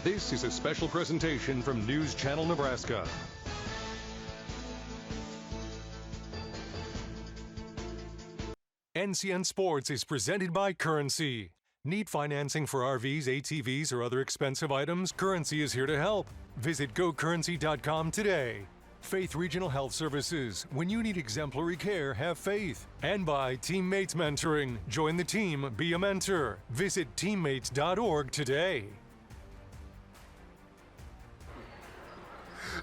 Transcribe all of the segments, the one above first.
This is a special presentation from News Channel Nebraska. NCN Sports is presented by Currency. Need financing for RVs, ATVs, or other expensive items? Currency is here to help. Visit GoCurrency.com today. Faith Regional Health Services. When you need exemplary care, have faith. And by Teammates Mentoring. Join the team, be a mentor. Visit teammates.org today.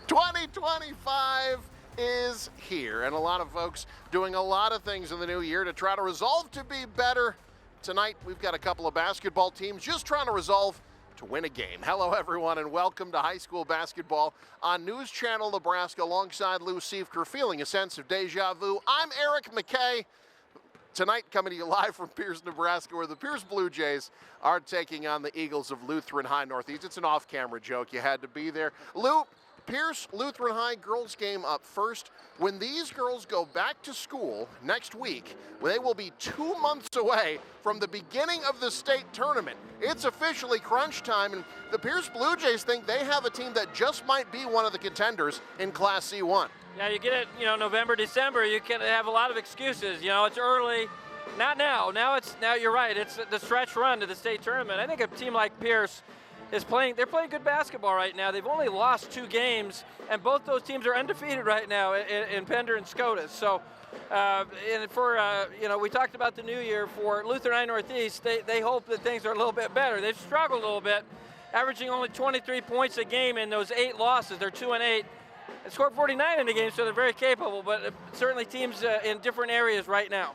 2025 is here, and a lot of folks doing a lot of things in the new year to try to resolve to be better. Tonight, we've got a couple of basketball teams just trying to resolve to win a game. Hello, everyone, and welcome to high school basketball on News Channel Nebraska alongside Lou Siefker, feeling a sense of deja vu. I'm Eric McKay. Tonight, coming to you live from Pierce, Nebraska, where the Pierce Blue Jays are taking on the Eagles of Lutheran High Northeast. It's an off-camera joke. You had to be there. Lou, Pierce Lutheran High girls game up first. When these girls go back to school next week, they will be 2 months away from the beginning of the state tournament. It's officially crunch time, and the Pierce Blue Jays think they have a team that just might be one of the contenders in Class C1. Yeah, you get it, November, December, you can have a lot of excuses. It's early. Not now. Now you're right. It's the stretch run to the state tournament. I think a team like Pierce they're playing good basketball right now. They've only lost 2 games, and both those teams are undefeated right now in Pender and Scotus. So, we talked about the new year for Lutheran High Northeast. They hope that things are a little bit better. They've struggled a little bit, averaging only 23 points a game in those 8 losses. They're 2-8. They scored 49 in the game, so they're very capable, but certainly teams in different areas right now.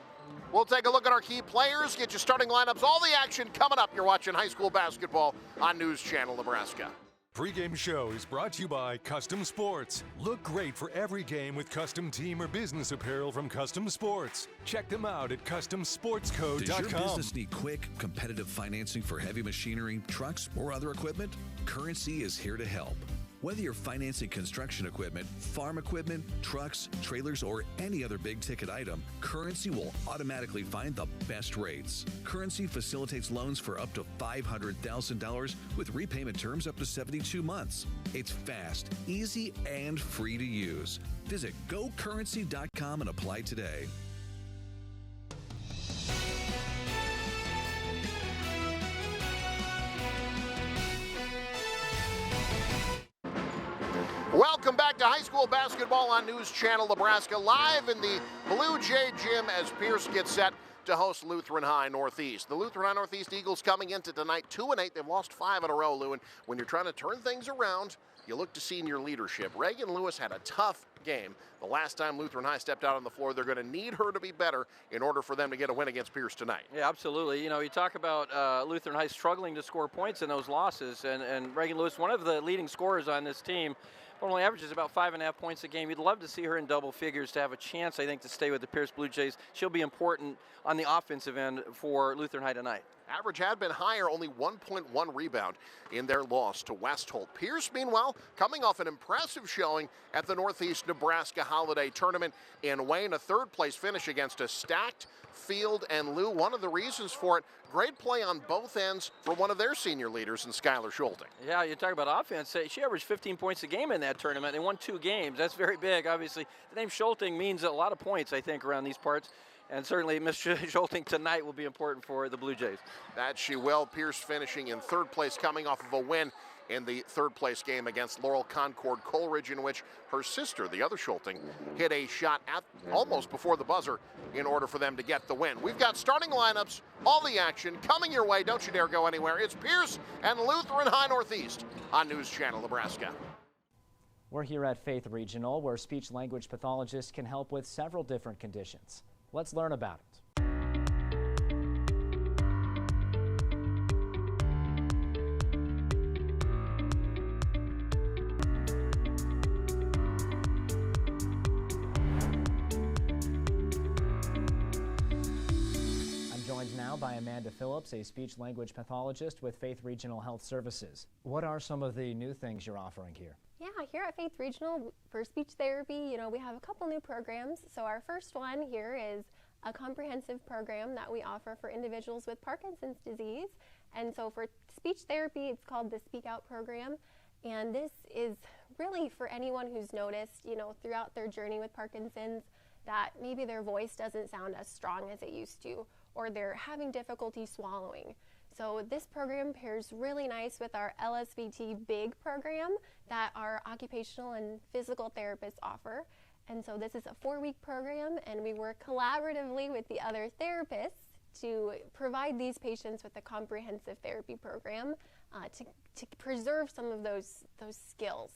We'll take a look at our key players, get you starting lineups, all the action coming up. You're watching high school basketball on News Channel Nebraska. Pre-game show is brought to you by Custom Sports. Look great for every game with custom team or business apparel from Custom Sports. Check them out at CustomSportsCo.com. Does your business need quick, competitive financing for heavy machinery, trucks, or other equipment? Currency is here to help. Whether you're financing construction equipment, farm equipment, trucks, trailers, or any other big-ticket item, Currency will automatically find the best rates. Currency facilitates loans for up to $500,000 with repayment terms up to 72 months. It's fast, easy, and free to use. Visit GoCurrency.com and apply today. Welcome back to high school basketball on News Channel Nebraska, live in the Blue Jay Gym as Pierce gets set to host Lutheran High Northeast. The Lutheran High Northeast Eagles coming into tonight 2-8. They've lost 5 in a row, Lou, and when you're trying to turn things around, you look to senior leadership. Reagan Lewis had a tough game. The last time Lutheran High stepped out on the floor, they're going to need her to be better in order for them to get a win against Pierce tonight. Yeah, absolutely. You talk about Lutheran High struggling to score points in those losses, and Reagan Lewis, one of the leading scorers on this team, only averages about 5.5 points a game. You'd love to see her in double figures to have a chance, I think, to stay with the Pierce Blue Jays. She'll be important on the offensive end for Lutheran High tonight. Average had been higher, only 1.1 rebound in their loss to Westholt. Pierce, meanwhile, coming off an impressive showing at the Northeast Nebraska Holiday Tournament in Wayne, a third-place finish against a stacked field. And Lou, one of the reasons for it, great play on both ends for one of their senior leaders in Skylar Schulting. Yeah, you talk about offense. She averaged 15 points a game in that tournament. They won 2 games. That's very big, obviously. The name Schulting means a lot of points, I think, around these parts. And certainly Ms. Schulting tonight will be important for the Blue Jays. That she will. Pierce finishing in third place, coming off of a win in the third-place game against Laurel Concord Coleridge, in which her sister, the other Schulting, hit a shot at almost before the buzzer in order for them to get the win. We've got starting lineups, all the action coming your way. Don't you dare go anywhere. It's Pierce and Lutheran High Northeast on News Channel Nebraska. We're here at Faith Regional, where speech-language pathologists can help with several different conditions. Let's learn about it. I'm joined now by Amanda Phillips, a speech-language pathologist with Faith Regional Health Services. What are some of the new things you're offering here? Yeah, here at Faith Regional for speech therapy, we have a couple new programs. So our first one here is a comprehensive program that we offer for individuals with Parkinson's disease. And so for speech therapy, it's called the Speak Out program. And this is really for anyone who's noticed, throughout their journey with Parkinson's, that maybe their voice doesn't sound as strong as it used to, or they're having difficulty swallowing. So this program pairs really nice with our LSVT BIG program that our occupational and physical therapists offer. And so this is a 4-week program, and we work collaboratively with the other therapists to provide these patients with a comprehensive therapy program to preserve some of those skills.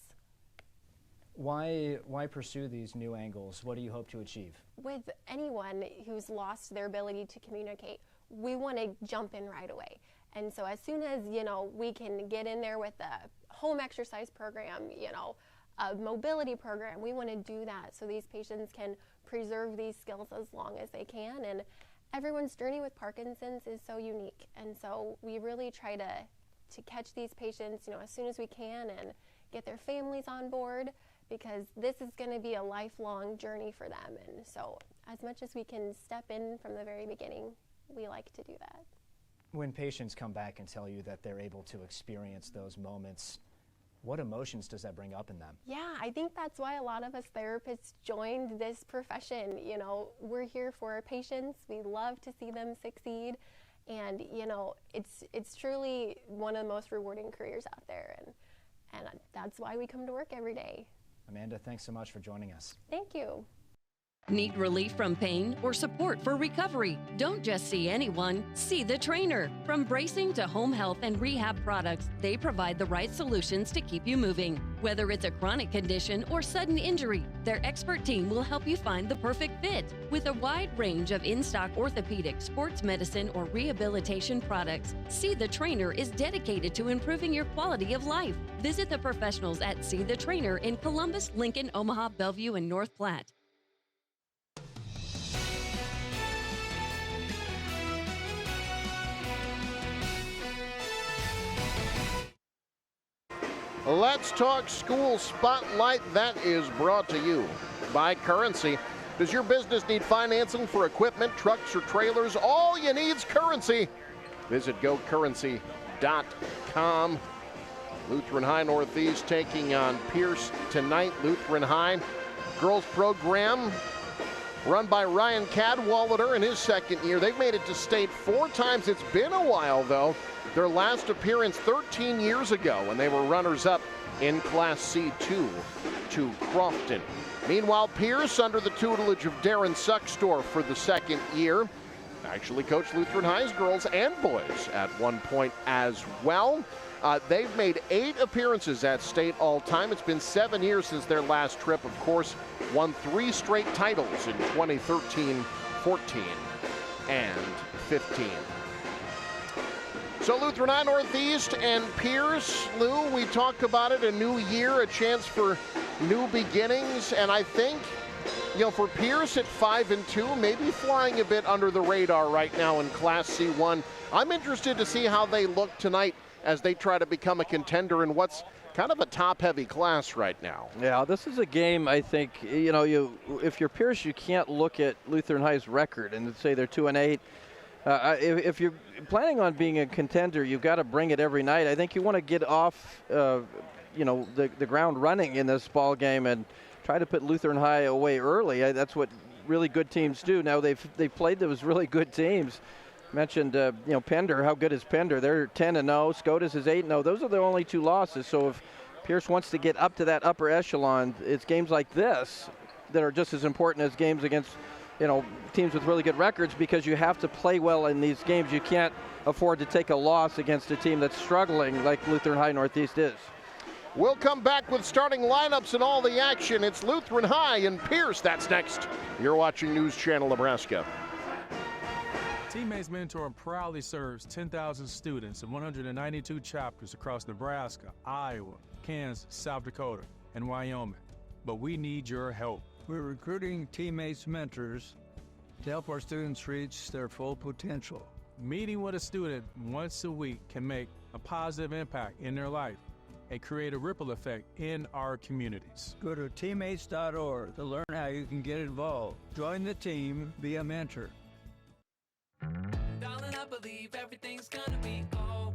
Why pursue these new angles? What do you hope to achieve? With anyone who's lost their ability to communicate, we want to jump in right away. And so as soon as, we can get in there with a home exercise program, a mobility program, we want to do that so these patients can preserve these skills as long as they can. And everyone's journey with Parkinson's is so unique. And so we really try to catch these patients, as soon as we can and get their families on board, because this is going to be a lifelong journey for them. And so as much as we can step in from the very beginning, we like to do that. When patients come back and tell you that they're able to experience those moments, what emotions does that bring up in them? Yeah, I think that's why a lot of us therapists joined this profession. We're here for our patients. We love to see them succeed. And, it's truly one of the most rewarding careers out there. And that's why we come to work every day. Amanda, thanks so much for joining us. Thank you. Need relief from pain or support for recovery? Don't just see anyone, see the trainer. From bracing to home health and rehab products, they provide the right solutions to keep you moving. Whether it's a chronic condition or sudden injury, their expert team will help you find the perfect fit. With a wide range of in-stock orthopedic, sports medicine, or rehabilitation products, See the Trainer is dedicated to improving your quality of life. Visit the professionals at See the Trainer in Columbus, Lincoln, Omaha, Bellevue, and North Platte. Let's talk school spotlight. That is brought to you by Currency. Does your business need financing for equipment, trucks, or trailers? All you need is Currency. Visit gocurrency.com. Lutheran High Northeast taking on Pierce tonight. Lutheran High girls program run by Ryan Cadwallader in his second year. They've made it to state 4 times. It's been a while, though. Their last appearance 13 years ago when they were runners-up in Class C2 to Crofton. Meanwhile, Pierce, under the tutelage of Darren Suckstorf for the second year, actually coached Lutheran High's girls and boys at one point as well. They've made 8 appearances at state all time. It's been 7 years since their last trip, of course. Won 3 straight titles in 2013, 14, and 15. So Lutheran High Northeast and Pierce, Lou, we talked about it, a new year, a chance for new beginnings. And I think, for Pierce at 5-2, maybe flying a bit under the radar right now in Class C1. I'm interested to see how they look tonight as they try to become a contender in what's kind of a top-heavy class right now. Yeah, this is a game, I think, if you're Pierce, you can't look at Lutheran High's record and say they're 2-8. If you're planning on being a contender, you've got to bring it every night. I think you want to get off, the ground running in this ball game and try to put Lutheran High away early. That's what really good teams do. Now they've played those really good teams. Mentioned, Pender. How good is Pender? They're 10-0. Scotus is 8-0. Those are the only 2 losses. So if Pierce wants to get up to that upper echelon, it's games like this that are just as important as games against teams with really good records, because you have to play well in these games. You can't afford to take a loss against a team that's struggling like Lutheran High Northeast is. We'll come back with starting lineups and all the action. It's Lutheran High and Pierce. That's next. You're watching News Channel Nebraska. Teammates Mentor proudly serves 10,000 students in 192 chapters across Nebraska, Iowa, Kansas, South Dakota, and Wyoming. But we need your help. We're recruiting Teammates Mentors to help our students reach their full potential. Meeting with a student once a week can make a positive impact in their life and create a ripple effect in our communities. Go to teammates.org to learn how you can get involved. Join the team, be a mentor. Darling, I believe everything's gonna be alright.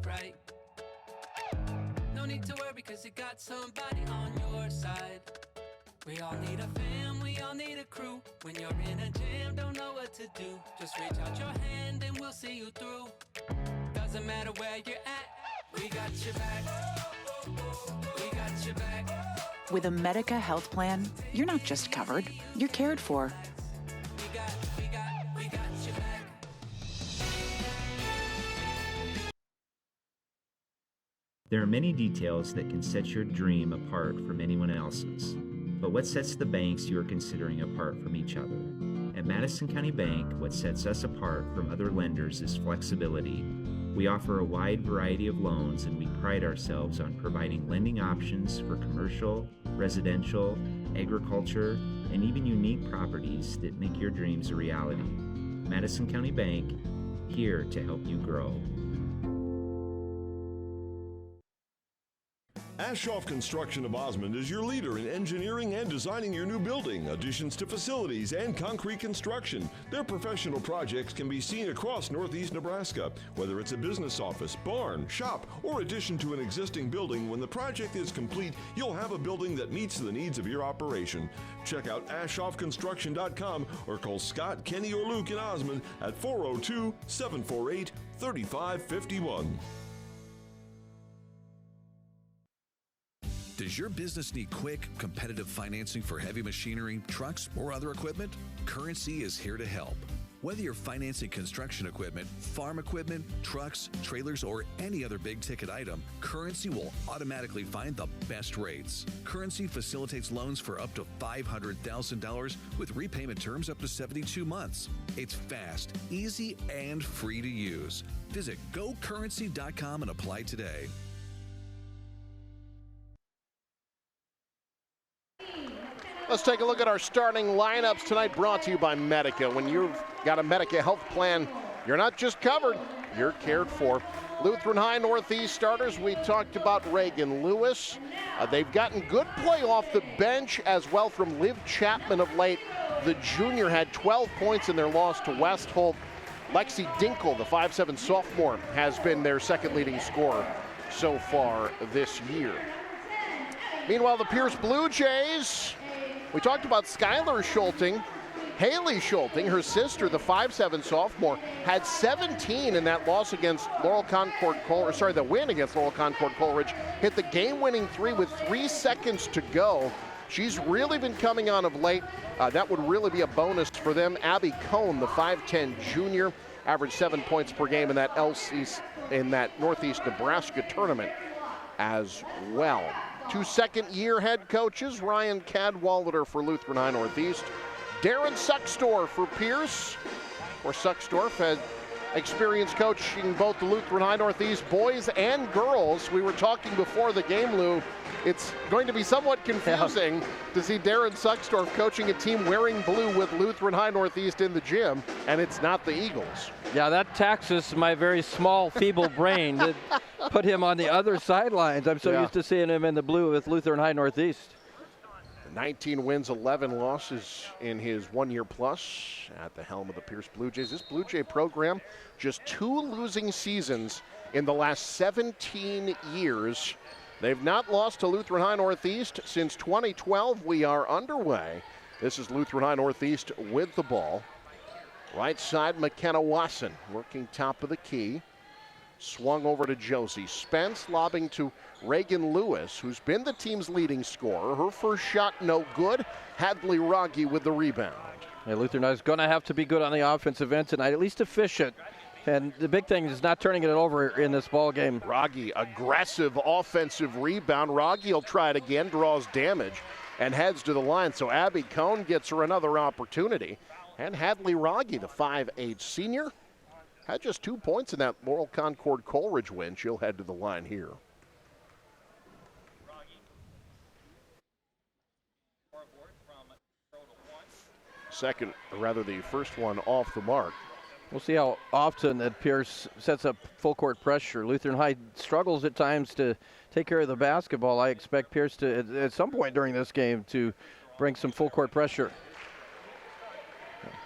need to worry because you got somebody on your side. We all need a fam, we all need a crew. When you're in a jam, don't know what to do. Just reach out your hand and we'll see you through. Doesn't matter where you're at, we got your back. We got your back. With a Medica health plan, you're not just covered, you're cared for. We got your back. There are many details that can set your dream apart from anyone else's. But what sets the banks you are considering apart from each other? At Madison County Bank, what sets us apart from other lenders is flexibility. We offer a wide variety of loans, and we pride ourselves on providing lending options for commercial, residential, agriculture, and even unique properties that make your dreams a reality. Madison County Bank, here to help you grow. Aschoff Construction of Osmond is your leader in engineering and designing your new building, additions to facilities, and concrete construction. Their professional projects can be seen across northeast Nebraska. Whether it's a business office, barn, shop, or addition to an existing building, when the project is complete, you'll have a building that meets the needs of your operation. Check out AschoffConstruction.com or call Scott, Kenny, or Luke in Osmond at 402-748-3551. Does your business need quick, competitive financing for heavy machinery, trucks, or other equipment? Currency is here to help. Whether you're financing construction equipment, farm equipment, trucks, trailers, or any other big-ticket item, Currency will automatically find the best rates. Currency facilitates loans for up to $500,000 with repayment terms up to 72 months. It's fast, easy, and free to use. Visit GoCurrency.com and apply today. Let's take a look at our starting lineups tonight, brought to you by Medica. When you've got a Medica health plan, you're not just covered, you're cared for. Lutheran High Northeast starters, we talked about Reagan Lewis. They've gotten good play off the bench as well from Liv Chapman of late. The junior had 12 points in their loss to Westholt. Lexi Dinkle, the 5'7" sophomore, has been their second leading scorer so far this year. Meanwhile, the Pierce Blue Jays, we talked about Skylar Schulting. Haley Schulting, her sister, the 5'7" sophomore, had 17 in that loss against Laurel Concord Coleridge. The win against Laurel Concord Coleridge. Hit the game-winning three with 3 seconds to go. She's really been coming on of late. That would really be a bonus for them. Abby Cohn, the 5'10" junior, averaged 7 points per game in that Northeast Nebraska tournament as well. 2 second-year head coaches, Ryan Cadwalader for Lutheran High Northeast, Darren Sucksdorf for Pierce, or Sucksdorf had experience coaching both the Lutheran High Northeast boys and girls. We were talking before the game, Lou. It's going to be somewhat confusing to see Darren Sucksdorf coaching a team wearing blue with Lutheran High Northeast in the gym, and it's not the Eagles. Yeah, that taxes my very small, feeble brain to put him on the other sidelines. I'm so used to seeing him in the blue with Lutheran High Northeast. 19 wins, 11 losses in his 1 year plus at the helm of the Pierce Blue Jays. This Blue Jay program, just 2 losing seasons in the last 17 years. They've not lost to Lutheran High Northeast since 2012. We are underway. This is Lutheran High Northeast with the ball. Right side, McKenna Wasson working top of the key. Swung over to Josie Spence, lobbing to Reagan Lewis, who's been the team's leading scorer. Her first shot no good. Hadley Rogge with the rebound. Yeah, Lutheran High is going to have to be good on the offensive end tonight, at least efficient. And the big thing is not turning it over in this ball game. Rogge, aggressive offensive rebound. Rogge will try it again, draws damage, and heads to the line. So Abby Cohn gets her another opportunity. And Hadley Rogge, the 5'8" senior, had just 2 points in that Laurel Concord Coleridge win. She'll head to the line here. Second, or rather the first one off the mark. We'll see how often that Pierce sets up full court pressure. Lutheran High struggles at times to take care of the basketball. I expect Pierce to, at some point during this game, to bring some full court pressure.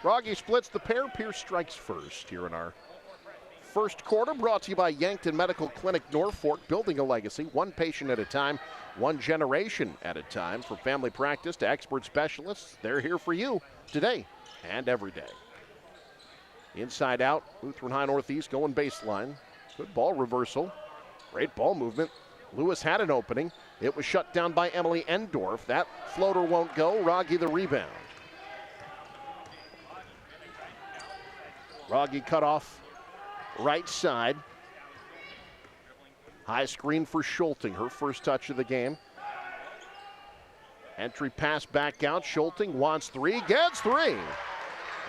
Rogge splits the pair. Pierce strikes first here in our first quarter, brought to you by Yankton Medical Clinic Norfolk, building a legacy, one patient at a time, one generation at a time. From family practice to expert specialists, they're here for you today and every day. Inside out, Lutheran High Northeast going baseline. Good ball reversal. Great ball movement. Lewis had an opening. It was shut down by Emily Endorf. That floater won't go. Rogge the rebound. Rogge cut off right side. High screen for Schulting, her first touch of the game. Entry pass back out. Schulting wants three, gets three.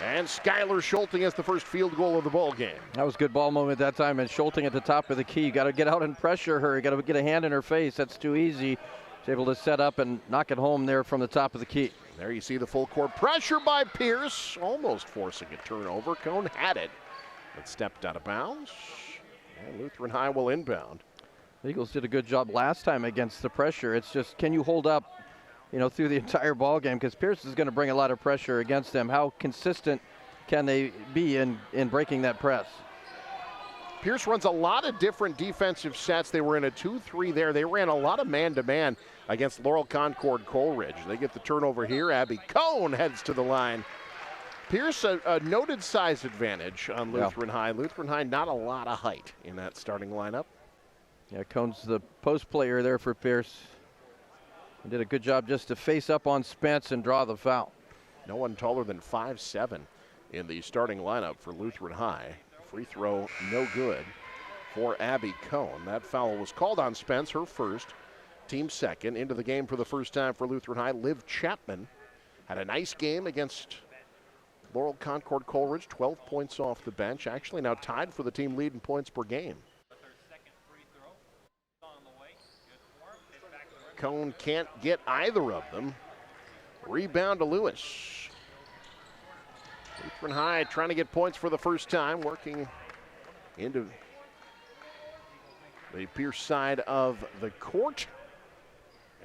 And Skylar Schulting has the first field goal of the ball game. That was good ball movement that time, and Schulting at the top of the key. You got to get out and pressure her. You got to get a hand in her face. That's too easy. She's able to set up and knock it home there from the top of the key. There you see the full court pressure by Pierce, almost forcing a turnover. Cone had it, but stepped out of bounds. And Lutheran High will inbound. The Eagles did a good job last time against the pressure. It's just, can you hold up, through the entire ball game? Because Pierce is going to bring a lot of pressure against them. How consistent can they be in breaking that press? Pierce runs a lot of different defensive sets. They were in a 2-3 there. They ran a lot of man-to-man against Laurel Concord Coleridge. They get the turnover here. Abby Cone heads to the line. Pierce, a noted size advantage on Lutheran High. Lutheran High, not a lot of height in that starting lineup. Yeah, Cone's the post player there for Pierce. He did a good job just to face up on Spence and draw the foul. No one taller than 5'7" in the starting lineup for Lutheran High. Free throw, no good for Abby Cone. That foul was called on Spence, her first, team second. Into the game for the first time for Lutheran High, Liv Chapman had a nice game against Laurel Concord Coleridge, 12 points off the bench. Actually now tied for the team lead in points per game. Cone can't get either of them. Rebound to Lewis. Lutheran High trying to get points for the first time, working into the Pierce side of the court,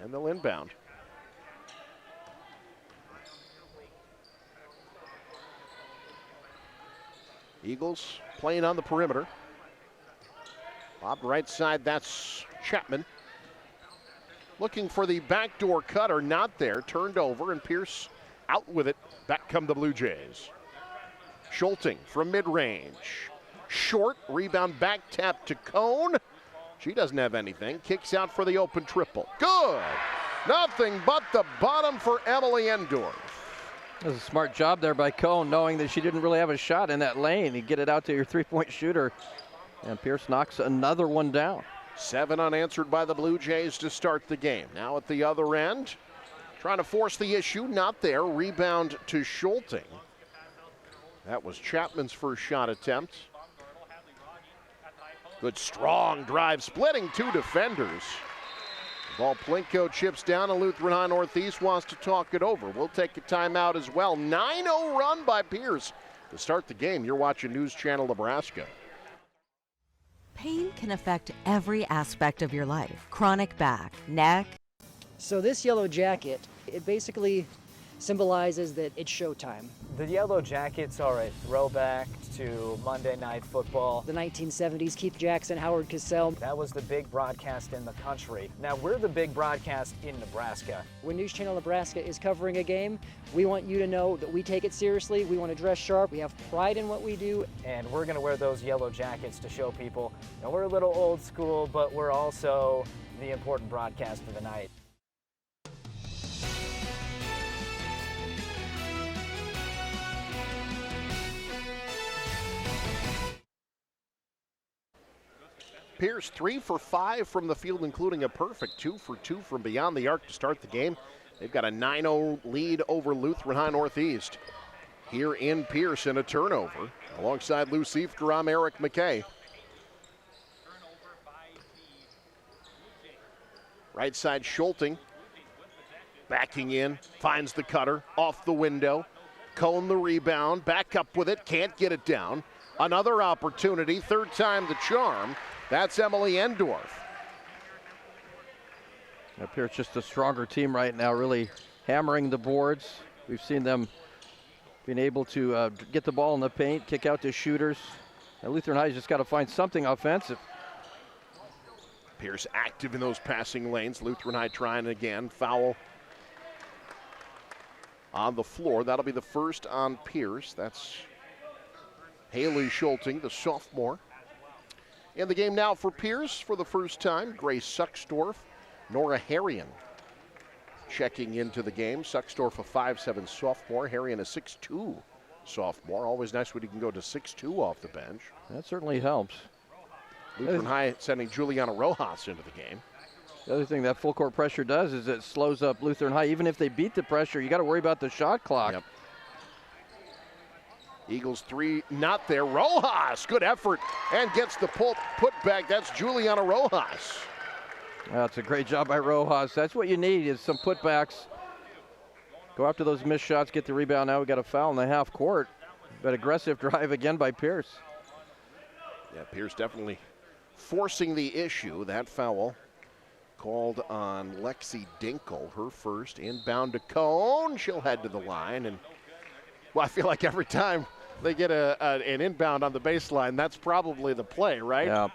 and they'll inbound. Eagles playing on the perimeter. Lobbed right side, that's Chapman. Looking for the backdoor cutter, not there. Turned over, and Pierce out with it. Back come the Blue Jays. Schulting from mid-range. Short, rebound back tap to Cone. She doesn't have anything. Kicks out for the open triple. Good! Nothing but the bottom for Emily Endorf. That was a smart job there by Cone, knowing that she didn't really have a shot in that lane. You get it out to your three-point shooter, and Pierce knocks another one down. 7 unanswered by the Blue Jays to start the game. Now at the other end, trying to force the issue, not there. Rebound to Schulting. That was Chapman's first shot attempt. Good strong drive, splitting two defenders. Ball Plinko chips down, and Lutheran High Northeast wants to talk it over. We'll take a timeout as well. 9-0 run by Pierce to start the game. You're watching News Channel Nebraska. Pain can affect every aspect of your life. Chronic back, neck. So this yellow jacket, it basically symbolizes that it's showtime. The yellow jackets are a throwback to Monday Night Football. The 1970s, Keith Jackson, Howard Cosell. That was the big broadcast in the country. Now we're the big broadcast in Nebraska. When News Channel Nebraska is covering a game, we want you to know that we take it seriously. We want to dress sharp. We have pride in what we do. And we're going to wear those yellow jackets to show people, we're a little old school, but we're also the important broadcast of the night. Pierce 3 for 5 from the field, including a perfect 2 for 2 from beyond the arc to start the game. They've got a 9-0 lead over Lutheran High Northeast. Here in Pierce, and a turnover. Alongside Lou Siefker, I'm Eric McKay. Right side Schulting. Backing in, finds the cutter, off the window. Cone the rebound, back up with it, can't get it down. Another opportunity, third time the charm. That's Emily Endorf. Pierce just a stronger team right now, really hammering the boards. We've seen them being able to get the ball in the paint, kick out to shooters. And Lutheran High's just got to find something offensive. Pierce active in those passing lanes. Lutheran High trying again. Foul on the floor. That'll be the first on Pierce. That's Haley Schulting, the sophomore. In the game now for Pierce for the first time, Grace Sucksdorf, Nora Harrion checking into the game. Sucksdorf a 5'7" sophomore, Harrion a 6'2" sophomore. Always nice when you can go to 6'2" off the bench. That certainly helps. Lutheran High sending Juliana Rojas into the game. The other thing that full court pressure does is it slows up Lutheran High. Even if they beat the pressure, you got to worry about the shot clock. Yep. Eagles 3 not there. Rojas, good effort, and gets the put back. That's Juliana Rojas. That's a great job by Rojas. That's what you need is some putbacks. Go after those missed shots, get the rebound. Now we got a foul in the half court. But aggressive drive again by Pierce. Yeah, Pierce definitely forcing the issue. That foul called on Lexi Dinkle, her first. Inbound to Cone. She'll head to the line. And, well, I feel like every time they get an inbound on the baseline, that's probably the play, right? Yeah.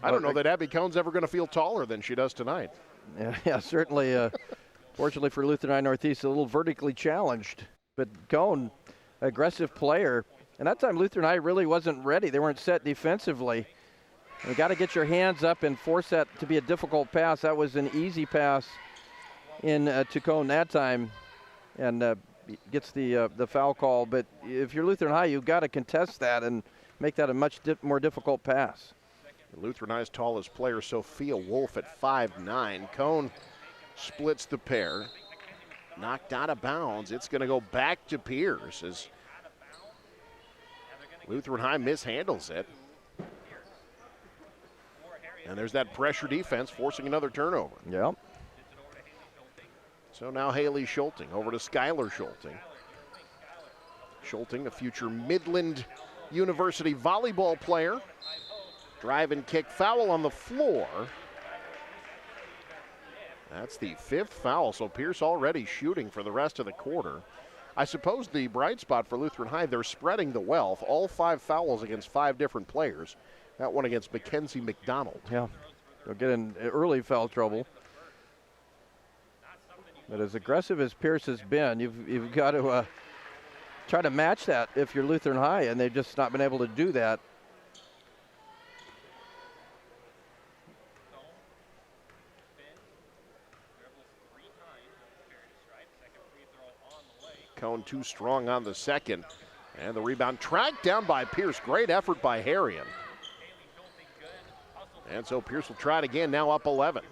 I don't know that Abby Cone's ever going to feel taller than she does tonight. Yeah, certainly. Fortunately for Lutheran High Northeast, a little vertically challenged. But Cone, aggressive player. And that time Lutheran High really wasn't ready. They weren't set defensively. You got to get your hands up and force that to be a difficult pass. That was an easy pass in to Cone that time, and gets the foul call. But if you're Lutheran High, you've got to contest that and make that a much more difficult pass. Lutheran High's tallest player, Sophia Wolf, at 5'9". Cone splits the pair. Knocked out of bounds. It's going to go back to Pierce as Lutheran High mishandles it. And there's that pressure defense forcing another turnover. Yep. So now Haley Schulting over to Skylar Schulting. Schulting, a future Midland University volleyball player. Drive and kick foul on the floor. That's the 5th foul, so Pierce already shooting for the rest of the quarter. I suppose the bright spot for Lutheran High, they're spreading the wealth. All 5 fouls against 5 different players. That one against Mackenzie McDonald. Yeah, they'll get in early foul trouble. But as aggressive as Pierce has been, you've got to try to match that if you're Lutheran High, and they've just not been able to do that. Cone too strong on the second. And the rebound tracked down by Pierce. Great effort by Harrion. And so Pierce will try it again, now up 11.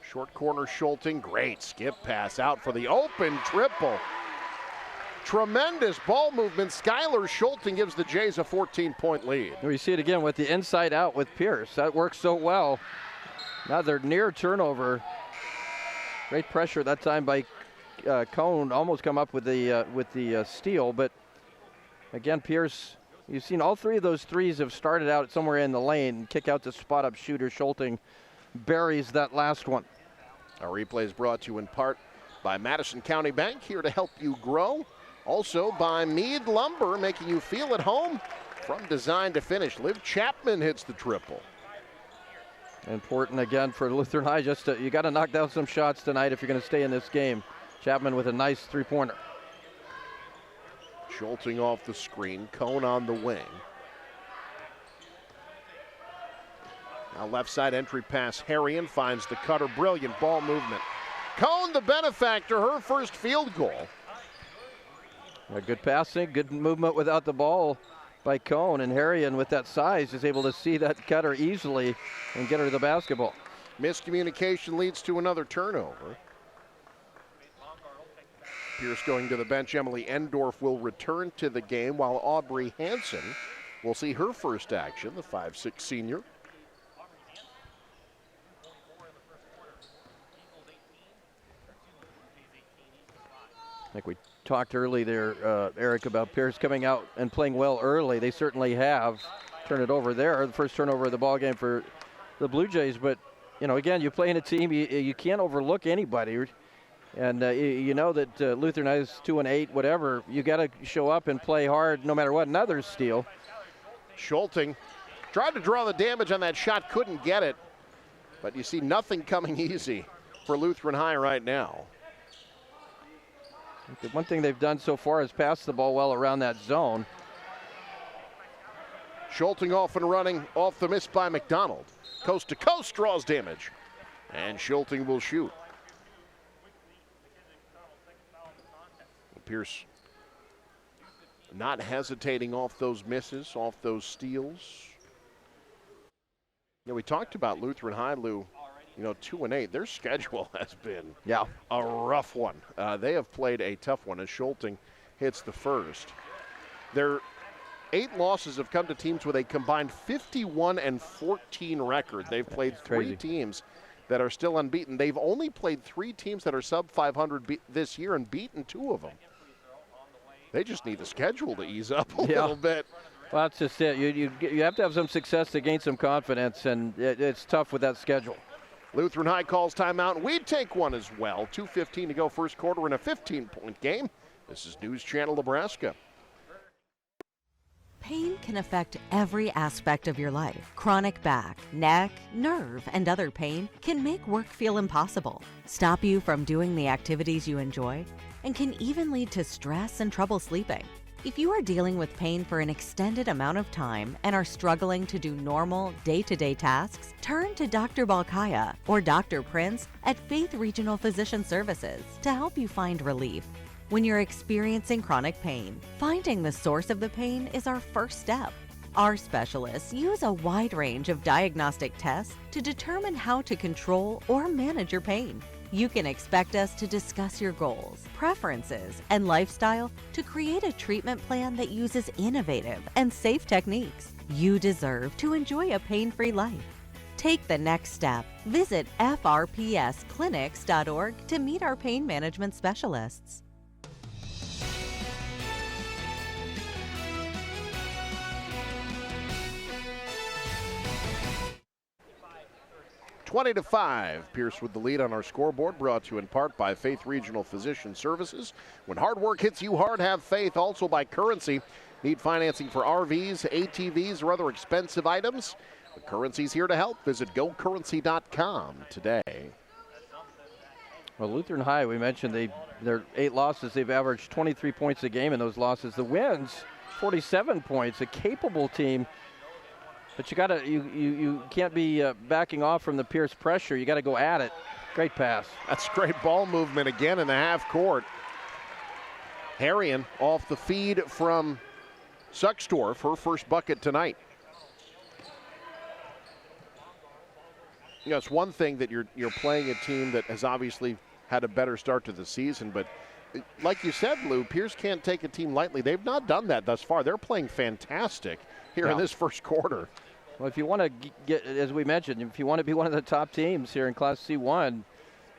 Short corner Schulting, great skip pass out for the open triple. Tremendous ball movement. Skylar Schulting gives the Jays a 14-point lead. We see it again with the inside out with Pierce. That works so well. Now they're near turnover. Great pressure that time by Cone. Almost come up with the steal, but again, Pierce, you've seen all 3 of those threes have started out somewhere in the lane. Kick out to spot up shooter. Schulting buries that last one. Our replay is brought to you in part by Madison County Bank, here to help you grow. Also by Meade Lumber, making you feel at home from design to finish. Liv Chapman hits the triple. Important again for Lutheran High. You got to knock down some shots tonight if you're going to stay in this game. Chapman with a nice 3-pointer. Schulting off the screen, Cone on the wing. Now left side entry pass, Harrion finds the cutter, brilliant ball movement. Cone the benefactor, her first field goal. Good passing, good movement without the ball by Cone, and Harrion with that size is able to see that cutter easily and get her the basketball. Miscommunication leads to another turnover. Pierce going to the bench. Emily Endorf will return to the game, while Aubrey Hansen will see her first action, the 5'6" senior. I think we talked early there, Eric, about Pierce coming out and playing well early. They certainly have. Turn it over there, the first turnover of the ball game for the Blue Jays. But, you know, again, you play in a team, you can't overlook anybody. And you know that Lutheran High is 2-8, whatever. You got to show up and play hard no matter what. Another steal. Schulting tried to draw the damage on that shot, couldn't get it. But you see nothing coming easy for Lutheran High right now. The one thing they've done so far is pass the ball well around that zone. Schulting off and running off the miss by McDonald. Coast to coast draws damage. And Schulting will shoot. Pierce not hesitating off those misses, off those steals. Yeah, we talked about Lutheran High, Lou. 2-8. Their schedule has been a rough one. They have played a tough one as Schulting hits the first. Their 8 losses have come to teams with a combined 51-14 record. They've played 3 teams that are still unbeaten. They've only played 3 teams that are sub 500 this year and beaten 2 of them. They just need the schedule to ease up a little bit. Well, that's just it. You have to have some success to gain some confidence, and it's tough with that schedule. Lutheran High calls timeout, and we take one as well. 2:15 to go first quarter in a 15-point game. This is News Channel Nebraska. Pain can affect every aspect of your life. Chronic back, neck, nerve, and other pain can make work feel impossible, stop you from doing the activities you enjoy, and can even lead to stress and trouble sleeping. If you are dealing with pain for an extended amount of time and are struggling to do normal, day-to-day tasks, turn to Dr. Balkaya or Dr. Prince at Faith Regional Physician Services to help you find relief. When you're experiencing chronic pain, finding the source of the pain is our first step. Our specialists use a wide range of diagnostic tests to determine how to control or manage your pain. You can expect us to discuss your goals, preferences, and lifestyle to create a treatment plan that uses innovative and safe techniques. You deserve to enjoy a pain-free life. Take the next step. Visit frpsclinics.org to meet our pain management specialists. 20-5, Pierce with the lead on our scoreboard, brought to you in part by Faith Regional Physician Services. When hard work hits you hard, have faith. Also by Currency. Need financing for RVs, ATVs, or other expensive items? The Currency's here to help. Visit gocurrency.com today. Well, Lutheran High, we mentioned their 8 losses, they've averaged 23 points a game in those losses. The wins, 47 points, a capable team. But you can't be backing off from the Pierce pressure. You got to go at it. Great pass. That's great ball movement again in the half court. Harrion off the feed from Suckstorf, her first bucket tonight. It's one thing that you're playing a team that has obviously had a better start to the season, but like you said, Lou, Pierce can't take a team lightly. They've not done that thus far. They're playing fantastic here in this first quarter. Well, if you want to get, as we mentioned, if you want to be one of the top teams here in Class C1, it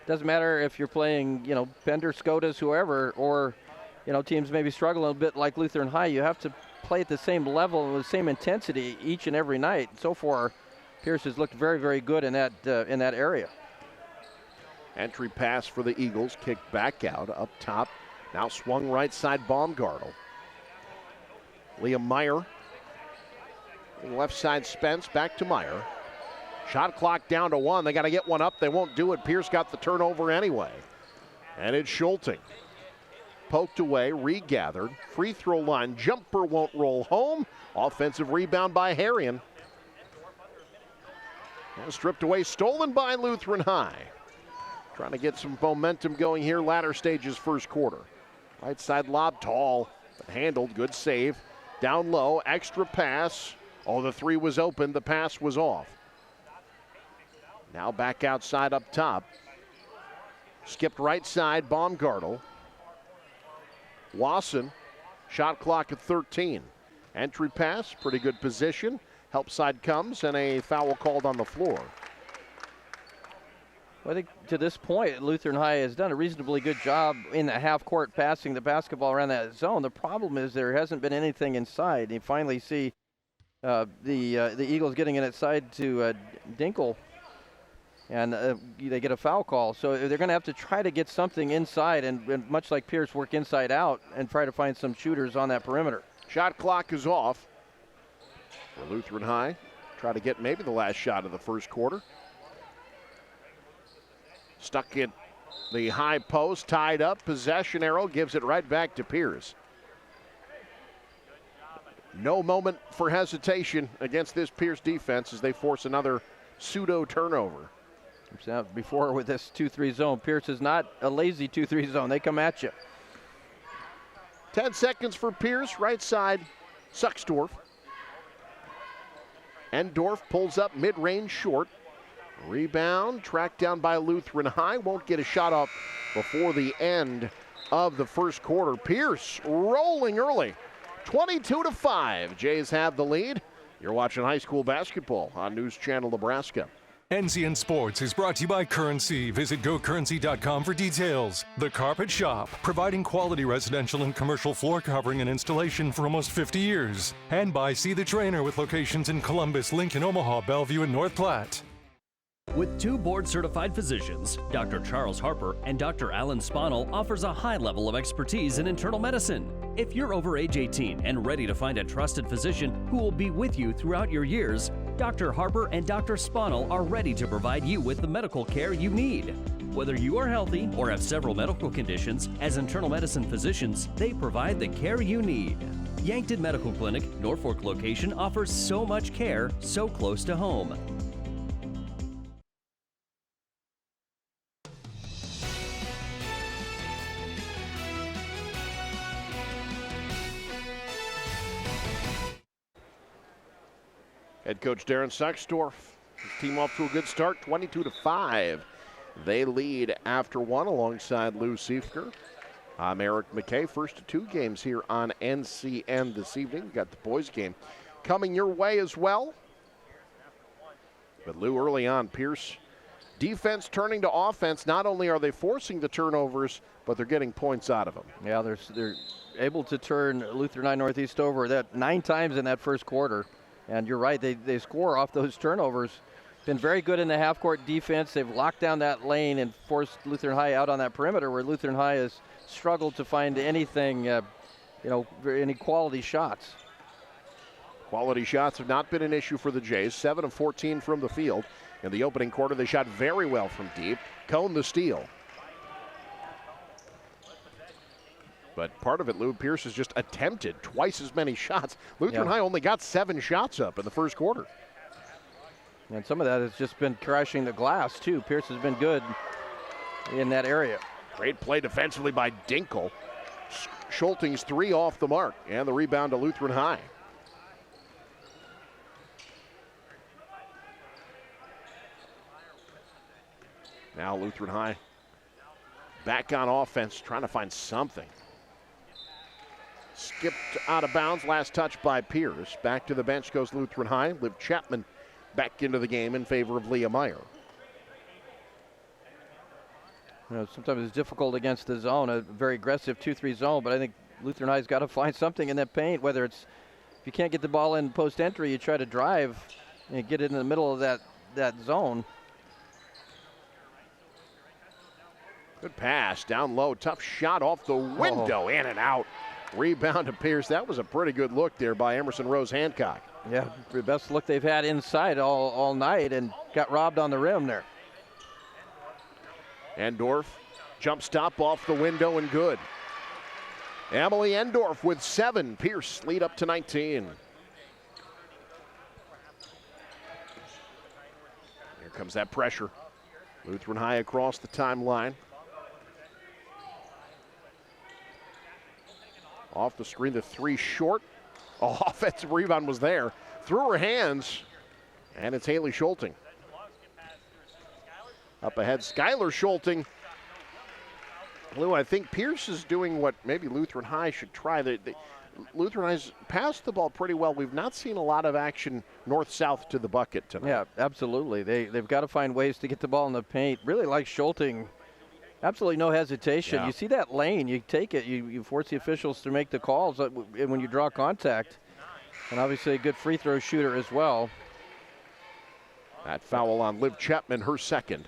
doesn't matter if you're playing, Pender, Scotus, whoever, or, teams maybe struggle a bit like Lutheran High. You have to play at the same level and with the same intensity each and every night. So far, Pierce has looked very, very good in that area. Entry pass for the Eagles, kicked back out, up top. Now swung right side, Baumgartel. Liam Meyer. Left side, Spence, back to Meyer. Shot clock down to 1. They got to get one up. They won't do it. Pierce got the turnover anyway. And it's Schulting. Poked away, regathered. Free throw line, jumper won't roll home. Offensive rebound by Harrion. And stripped away, stolen by Lutheran High. Trying to get some momentum going here, latter stages first quarter. Right side lob, tall, but handled, good save. Down low, extra pass. Oh, the three was open, the pass was off. Now back outside up top. Skipped right side, Baumgartel. Wasson, shot clock at 13. Entry pass, pretty good position. Help side comes, and a foul called on the floor. Well, I think to this point, Lutheran High has done a reasonably good job in the half court passing the basketball around that zone. The problem is there hasn't been anything inside. You finally see the Eagles getting it inside to Dinkel. and they get a foul call. So they're going to have to try to get something inside, and much like Pierce, work inside out and try to find some shooters on that perimeter. Shot clock is off for Lutheran High. Try to get maybe the last shot of the first quarter. Stuck in the high post, tied up. Possession arrow gives it right back to Pierce. No moment for hesitation against this Pierce defense as they force another pseudo turnover. Before with this 2-3 zone, Pierce is not a lazy 2-3 zone. They come at you. 10 seconds for Pierce, right side, Suxdorf. Endorf pulls up mid-range short. Rebound, tracked down by Lutheran High. Won't get a shot off before the end of the first quarter. Pierce rolling early. 22-5. Jays have the lead. You're watching high school basketball on News Channel Nebraska. NCN Sports is brought to you by Currency. Visit gocurrency.com for details. The Carpet Shop, providing quality residential and commercial floor covering and installation for almost 50 years. And by See the Trainer with locations in Columbus, Lincoln, Omaha, Bellevue, and North Platte. With 2 board-certified physicians, Dr. Charles Harper and Dr. Alan Spanel offers a high level of expertise in internal medicine. If you're over age 18 and ready to find a trusted physician who will be with you throughout your years, Dr. Harper and Dr. Spanel are ready to provide you with the medical care you need. Whether you are healthy or have several medical conditions, as internal medicine physicians, they provide the care you need. Yankton Medical Clinic, Norfolk location offers so much care so close to home. Head coach Darren Suxdorf, his team off to a good start, 22-5. They lead after one alongside Lou Siefker. I'm Eric McKay. First of 2 games here on NCN this evening. We've got the boys game coming your way as well. But Lou early on, Pierce defense turning to offense. Not only are they forcing the turnovers, but they're getting points out of them. Yeah, they're able to turn Lutheran High Northeast over that 9 times in that first quarter. And you're right, they score off those turnovers. Been very good in the half-court defense. They've locked down that lane and forced Lutheran High out on that perimeter, where Lutheran High has struggled to find anything, any quality shots. Quality shots have not been an issue for the Jays. 7 of 14 from the field. In the opening quarter, they shot very well from deep. Cone the steal. But part of it, Lou Pierce has just attempted twice as many shots. Lutheran High only got 7 shots up in the first quarter. And some of that has just been crashing the glass, too. Pierce has been good in that area. Great play defensively by Dinkel. Schulting's 3 off the mark, and the rebound to Lutheran High. Now Lutheran High back on offense, trying to find something. Skipped out of bounds, last touch by Pierce. Back to the bench goes Lutheran High. Liv Chapman back into the game in favor of Leah Meyer. Sometimes it's difficult against the zone, a very aggressive 2-3 zone, but I think Lutheran High's got to find something in that paint, whether it's, if you can't get the ball in post entry, you try to drive and get it in the middle of that zone. Good pass, down low, tough shot off the window, in and out. Rebound to Pierce. That was a pretty good look there by Emerson Rose Hancock. Yeah, the best look they've had inside all night, and got robbed on the rim there. Endorf, jump stop off the window and good. Emily Endorf with 7. Pierce lead up to 19. Here comes that pressure. Lutheran High across the timeline. Off the screen, the 3 short. Oh, offensive rebound was there. Through her hands, and it's Haley Schulting. Up ahead, Skylar Schulting. Lou, I think Pierce is doing what maybe Lutheran High should try. Lutheran High's passed the ball pretty well. We've not seen a lot of action north-south to the bucket tonight. Yeah, absolutely. They've got to find ways to get the ball in the paint. Really like Schulting. Absolutely no hesitation. Yeah. You see that lane, you take it. You force the officials to make the calls when you draw contact. And obviously a good free throw shooter as well. That foul on Liv Chapman, her second.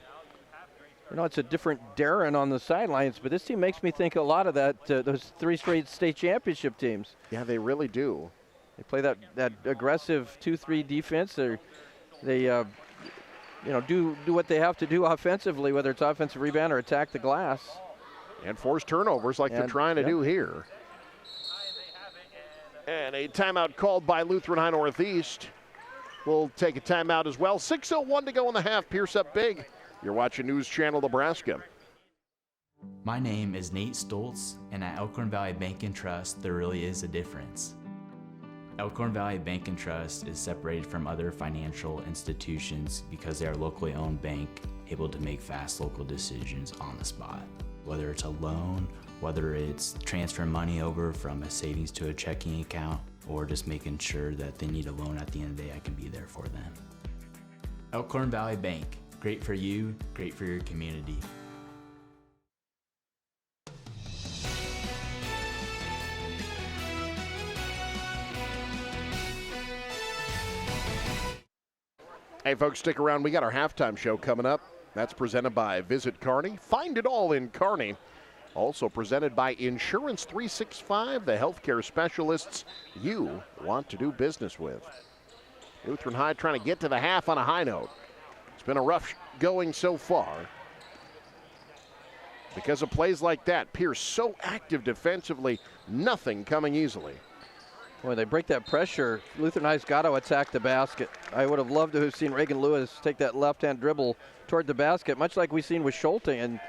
You know, it's a different Darren on the sidelines, but this team makes me think a lot of that, those 3 straight state championship teams. Yeah, they really do. They play that aggressive 2-3 defense. They you know, do what they have to do offensively, whether it's offensive rebound or attack the glass. And force turnovers like they're trying to do here. And a timeout called by Lutheran High Northeast. We'll take a timeout as well. 6:01 to go in the half. Pierce up big. You're watching News Channel Nebraska. My name is Nate Stoltz, and at Elkhorn Valley Bank and Trust, there really is a difference. Elkhorn Valley Bank and Trust is separated from other financial institutions because they are a locally owned bank, able to make fast local decisions on the spot. Whether it's a loan, whether it's transferring money over from a savings to a checking account, or just making sure that they need a loan at the end of the day, I can be there for them. Elkhorn Valley Bank, great for you, great for your community. Hey folks, stick around. We got our halftime show coming up. That's presented by Visit Kearney. Find it all in Kearney. Also presented by Insurance 365, the healthcare specialists you want to do business with. Lutheran High trying to get to the half on a high note. It's been a rough going so far. Because of plays like that, Pierce so active defensively, nothing coming easily. Boy, they break that pressure. Lutheran High's got to attack the basket. I would have loved to have seen Reagan Lewis take that left-hand dribble toward the basket, much like we've seen with Schulting, and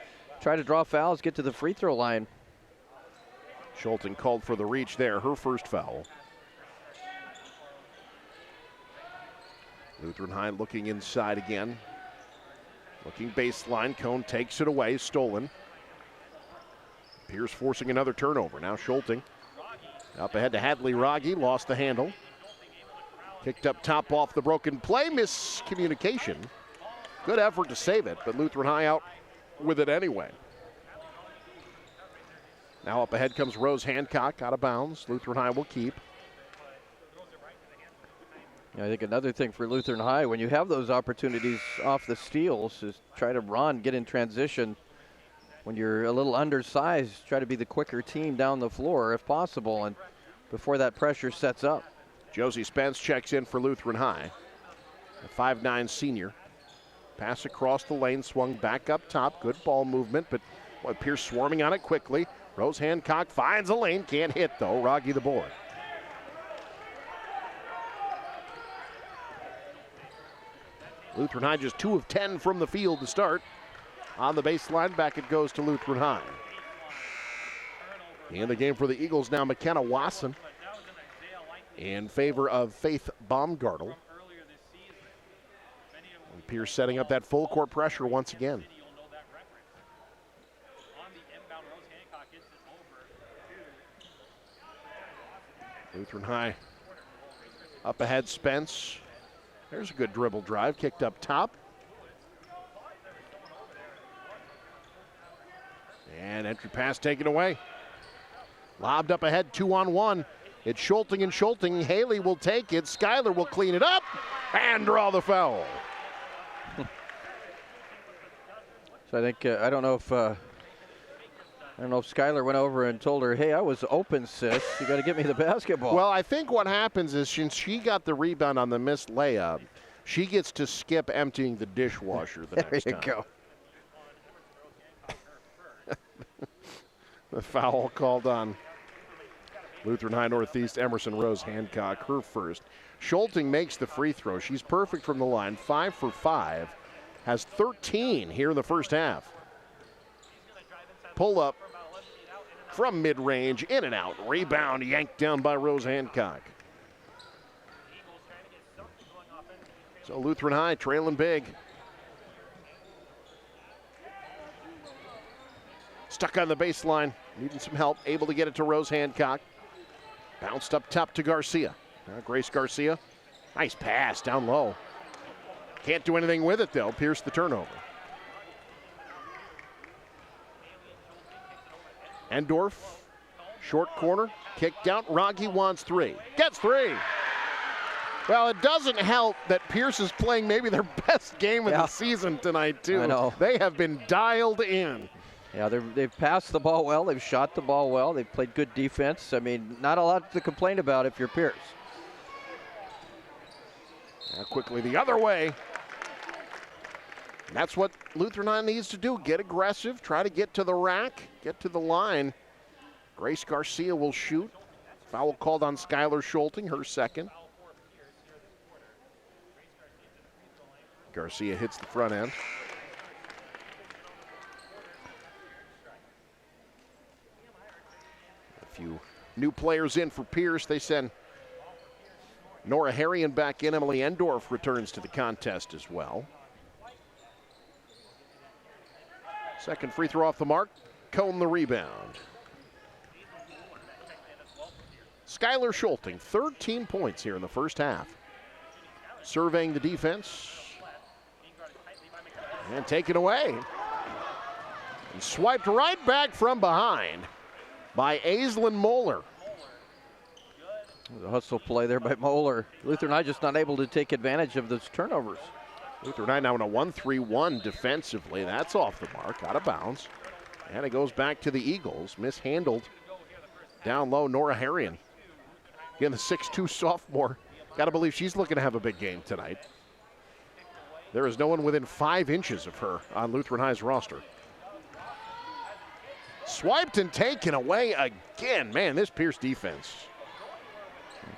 try to draw fouls, get to the free throw line. Schulting called for the reach there, her first foul. Lutheran High looking inside again. Looking baseline, Cone takes it away, stolen. Pierce forcing another turnover, now Schulting. Up ahead to Hadley Rogge, lost the handle. Kicked up top off the broken play, miscommunication. Good effort to save it, but Lutheran High out with it anyway. Now up ahead comes Rose Hancock, out of bounds. Lutheran High will keep. Yeah, I think another thing for Lutheran High, when you have those opportunities off the steals, is try to run, get in transition. When you're a little undersized, try to be the quicker team down the floor if possible, and before that pressure sets up. Josie Spence checks in for Lutheran High. A 5'9" senior. Pass across the lane, swung back up top. Good ball movement, but boy, Pierce swarming on it quickly. Rose Hancock finds a lane, can't hit though. Rogge the board. Lutheran High just 2 of 10 from the field to start. On the baseline, back it goes to Lutheran High. In the game for the Eagles now, McKenna Wasson in favor of Faith Baumgartel. And Pierce setting up that full court pressure once again. Lutheran High up ahead, Spence. There's a good dribble drive, kicked up top. And entry pass taken away. Lobbed up ahead, 2-on-1. It's Schulting and Schulting. Haley will take it. Schuyler will clean it up and draw the foul. So I think I don't know if Schuyler went over and told her, "Hey, I was open, sis. You got to get me the basketball." Well, I think what happens is since she got the rebound on the missed layup, she gets to skip emptying the dishwasher the next time. There you go. The foul called on Lutheran High Northeast, Emerson Rose Hancock, her first. Schulting makes the free throw. She's perfect from the line, 5 for 5. Has 13 here in the first half. Pull up from mid-range, in and out. Rebound yanked down by Rose Hancock. So Lutheran High trailing big. Stuck on the baseline, needing some help, able to get it to Rose Hancock. Bounced up top to Garcia. Now Grace Garcia, nice pass down low. Can't do anything with it though, Pierce the turnover. Endorf, short corner, kicked out, Rogge wants 3. Gets 3! Well, it doesn't help that Pierce is playing maybe their best game of the season tonight, too. I know. They have been dialed in. Yeah, they've passed the ball well. They've shot the ball well. They've played good defense. I mean, not a lot to complain about if you're Pierce. Now quickly the other way. And that's what Lutheran High needs to do. Get aggressive, try to get to the rack, get to the line. Grace Garcia will shoot. Foul called on Skylar Schulting, her second. Garcia hits the front end. A few new players in for Pierce. They send Nora Harrian back in. Emily Endorf returns to the contest as well. Second free throw off the mark. Cone the rebound. Skylar Schulting, 13 points here in the first half. Surveying the defense. And taken away. And swiped right back from behind by Aislinn Moeller. The hustle play there by Moeller. Lutheran High just not able to take advantage of those turnovers. Lutheran High now in a 1-3-1 defensively. That's off the mark, out of bounds. And it goes back to the Eagles. Mishandled down low, Nora Harrian. Again, the 6'2 sophomore. Got to believe she's looking to have a big game tonight. There is no one within 5 inches of her on Lutheran High's roster. Swiped and taken away again. Man, this Pierce defense.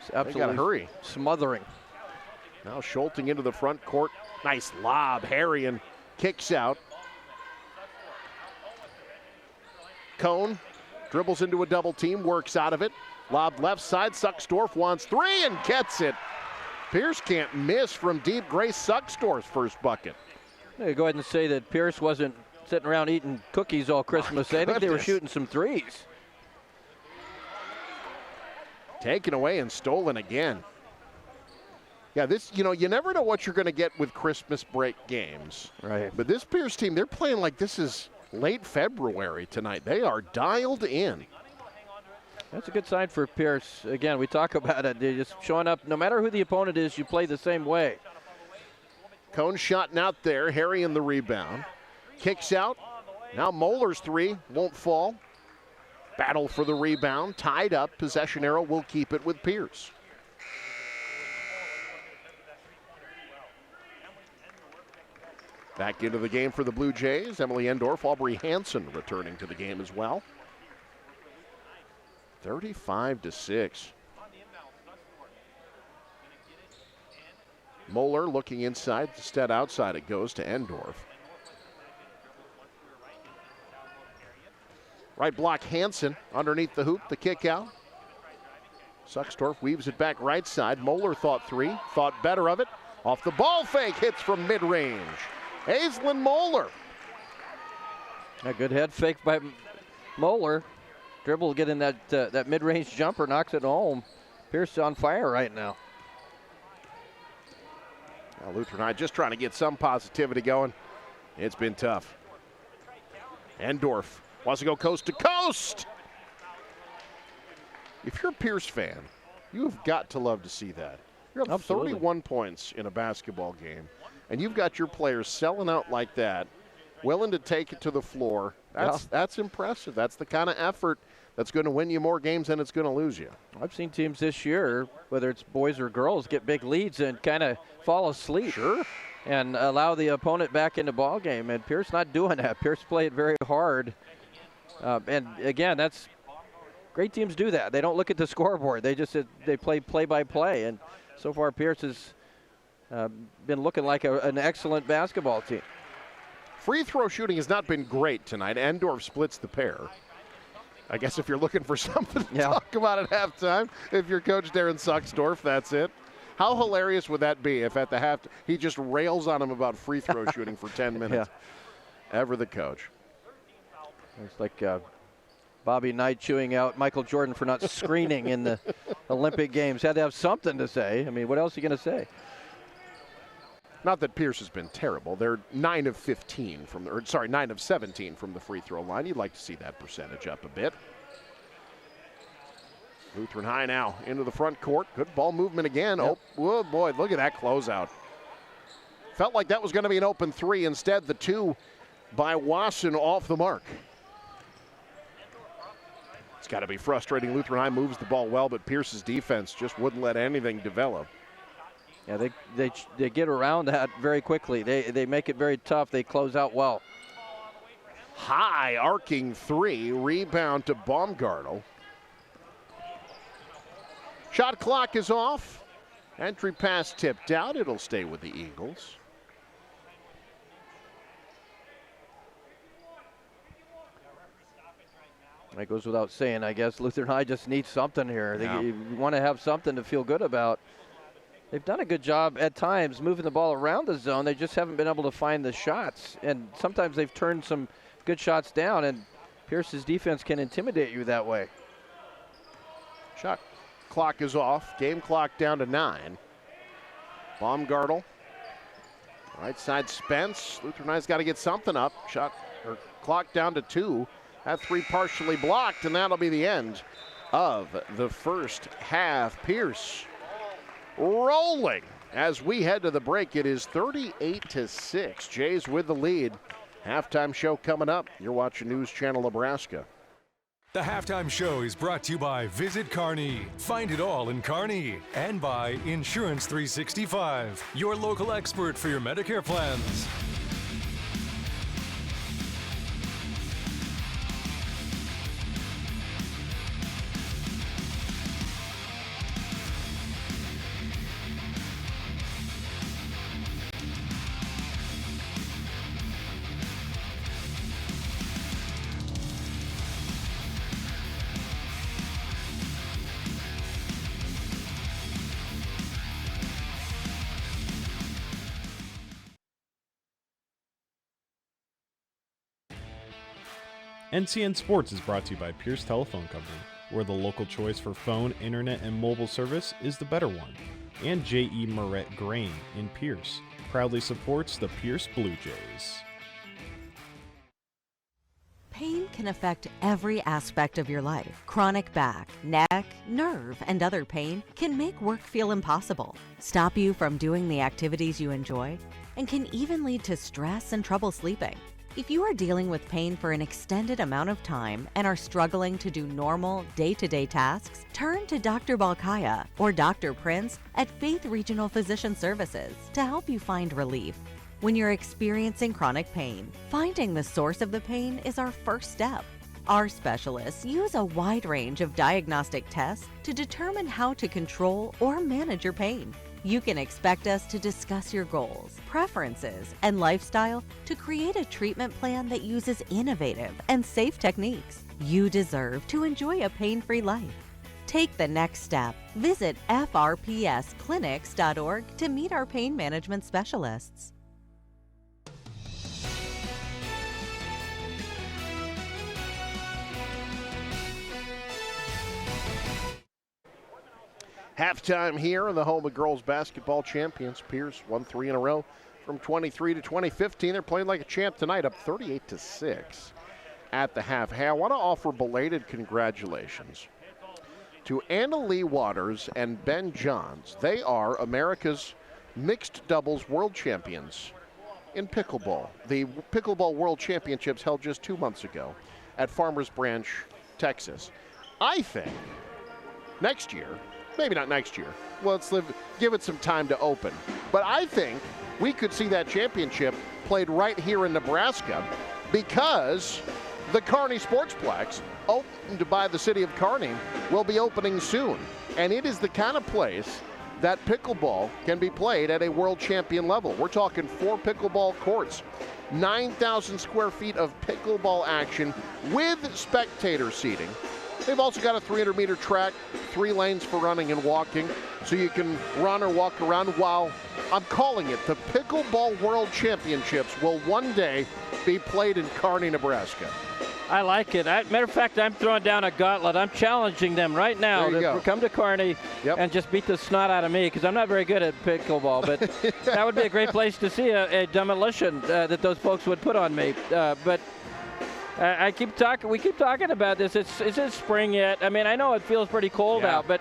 It's absolutely got to hurry. Smothering. Now Schulting into the front court. Nice lob. Harrian kicks out. Cone dribbles into a double team, works out of it. Lob left side. Sucksdorf wants three and gets it. Pierce can't miss from deep. Grace Sucksdorf's first bucket. Go ahead and say that Pierce wasn't sitting around eating cookies all Christmas. I think they were shooting some threes. Taken away and stolen again. Yeah, this, you never know what you're going to get with Christmas break games. Right. But this Pierce team, they're playing like this is late February tonight. They are dialed in. That's a good sign for Pierce. Again, we talk about it. They're just showing up. No matter who the opponent is, you play the same way. Cone shot out there. Harry in the rebound. Kicks out. Now Moeller's three won't fall. Battle for the rebound. Tied up. Possession arrow will keep it with Pierce. Back into the game for the Blue Jays. Emily Endorf, Aubrey Hansen returning to the game as well. 35-6. Moeller looking inside, instead outside it goes to Endorf. Right block Hansen underneath the hoop, the kick out. Sucksdorf weaves it back right side. Moeller thought three, thought better of it. Off the ball fake, hits from mid-range. Aislinn Moeller. A good head fake by Moeller. Dribble, get in that mid-range jumper, knocks it home. Pierce on fire right now. Now Lutheran High just trying to get some positivity going. It's been tough. Endorf wants to go coast to coast. If you're a Pierce fan, you've got to love to see that. You're up 31 points in a basketball game, and you've got your players selling out like that, willing to take it to the floor. That's impressive. That's the kind of effort that's going to win you more games than it's going to lose you. I've seen teams this year, whether it's boys or girls, get big leads and kind of fall asleep. Sure. And allow the opponent back in the ball game. And Pierce not doing that. Pierce played very hard. And again, that's great teams do that. They don't look at the scoreboard. They just they play by play. And so far, Pierce has been looking like an excellent basketball team. Free throw shooting has not been great tonight. Endorf splits the pair. I guess if you're looking for something to talk about at halftime, if you're Coach Darren Sucksdorf, that's it. How hilarious would that be if at the half he just rails on him about free throw shooting for 10 minutes? Ever the coach. It's like Bobby Knight chewing out Michael Jordan for not screening in the Olympic Games. Had to have something to say. I mean, what else are you going to say? Not that Pierce has been terrible. They're 9 of 17 9 of 17 from the free throw line. You'd like to see that percentage up a bit. Lutheran High now into the front court. Good ball movement again. Yep. Oh, boy, look at that closeout. Felt like that was going to be an open three. Instead, the two by Wasson off the mark. It's got to be frustrating. Lutheran High moves the ball well, but Pierce's defense just wouldn't let anything develop. Yeah, they get around that very quickly. They make it very tough. They close out well. High arcing three. Rebound to Baumgartel. Shot clock is off. Entry pass tipped out. It'll stay with the Eagles. That goes without saying, I guess. Lutheran High just needs something here. You want to have something to feel good about. They've done a good job at times moving the ball around the zone. They just haven't been able to find the shots. And sometimes they've turned some good shots down, and Pierce's defense can intimidate you that way. Shot clock is off. Game clock down to 9. Baumgartel. Right side Spence. Lutheran High's got to get something up. Clock down to 2. That three partially blocked, and that'll be the end of the first half. Pierce rolling as we head to the break. It is 38-6. Jays with the lead. Halftime show coming up. You're watching News Channel Nebraska. The halftime show is brought to you by Visit Kearney. Find it all in Kearney. And by Insurance 365, your local expert for your Medicare plans. NCN Sports is brought to you by Pierce Telephone Company, where the local choice for phone, internet, and mobile service is the better one. And J.E. Moret Grain in Pierce proudly supports the Pierce Blue Jays. Pain can affect every aspect of your life. Chronic back, neck, nerve, and other pain can make work feel impossible, stop you from doing the activities you enjoy, and can even lead to stress and trouble sleeping. If you are dealing with pain for an extended amount of time and are struggling to do normal, day-to-day tasks, turn to Dr. Balkaya or Dr. Prince at Faith Regional Physician Services to help you find relief. When you're experiencing chronic pain, finding the source of the pain is our first step. Our specialists use a wide range of diagnostic tests to determine how to control or manage your pain. You can expect us to discuss your goals, preferences, and lifestyle to create a treatment plan that uses innovative and safe techniques. You deserve to enjoy a pain-free life. Take the next step. Visit frpsclinics.org to meet our pain management specialists. Halftime here in the home of girls basketball champions. Pierce won 3 in a row from 23 to 2015. They're playing like a champ tonight, up 38-6 at the half. Hey, I want to offer belated congratulations to Anna Lee Waters and Ben Johns. They are America's mixed doubles world champions in pickleball. The Pickleball World Championships held just 2 months ago at Farmers Branch, Texas. I think next year, maybe not next year. Well, give it some time to open. But I think we could see that championship played right here in Nebraska because the Kearney Sportsplex, opened by the city of Kearney, will be opening soon. And it is the kind of place that pickleball can be played at a world champion level. We're talking 4 pickleball courts, 9,000 square feet of pickleball action with spectator seating. They've also got a 300-meter track, 3 lanes for running and walking, so you can run or walk around while, I'm calling it, the Pickleball World Championships will one day be played in Kearney, Nebraska. I like it. Matter of fact, I'm throwing down a gauntlet. I'm challenging them right now to come to Kearney and just beat the snot out of me, because I'm not very good at pickleball, but that would be a great place to see a demolition that those folks would put on me. But We keep talking about this. It's spring yet. I mean, I know it feels pretty cold out, but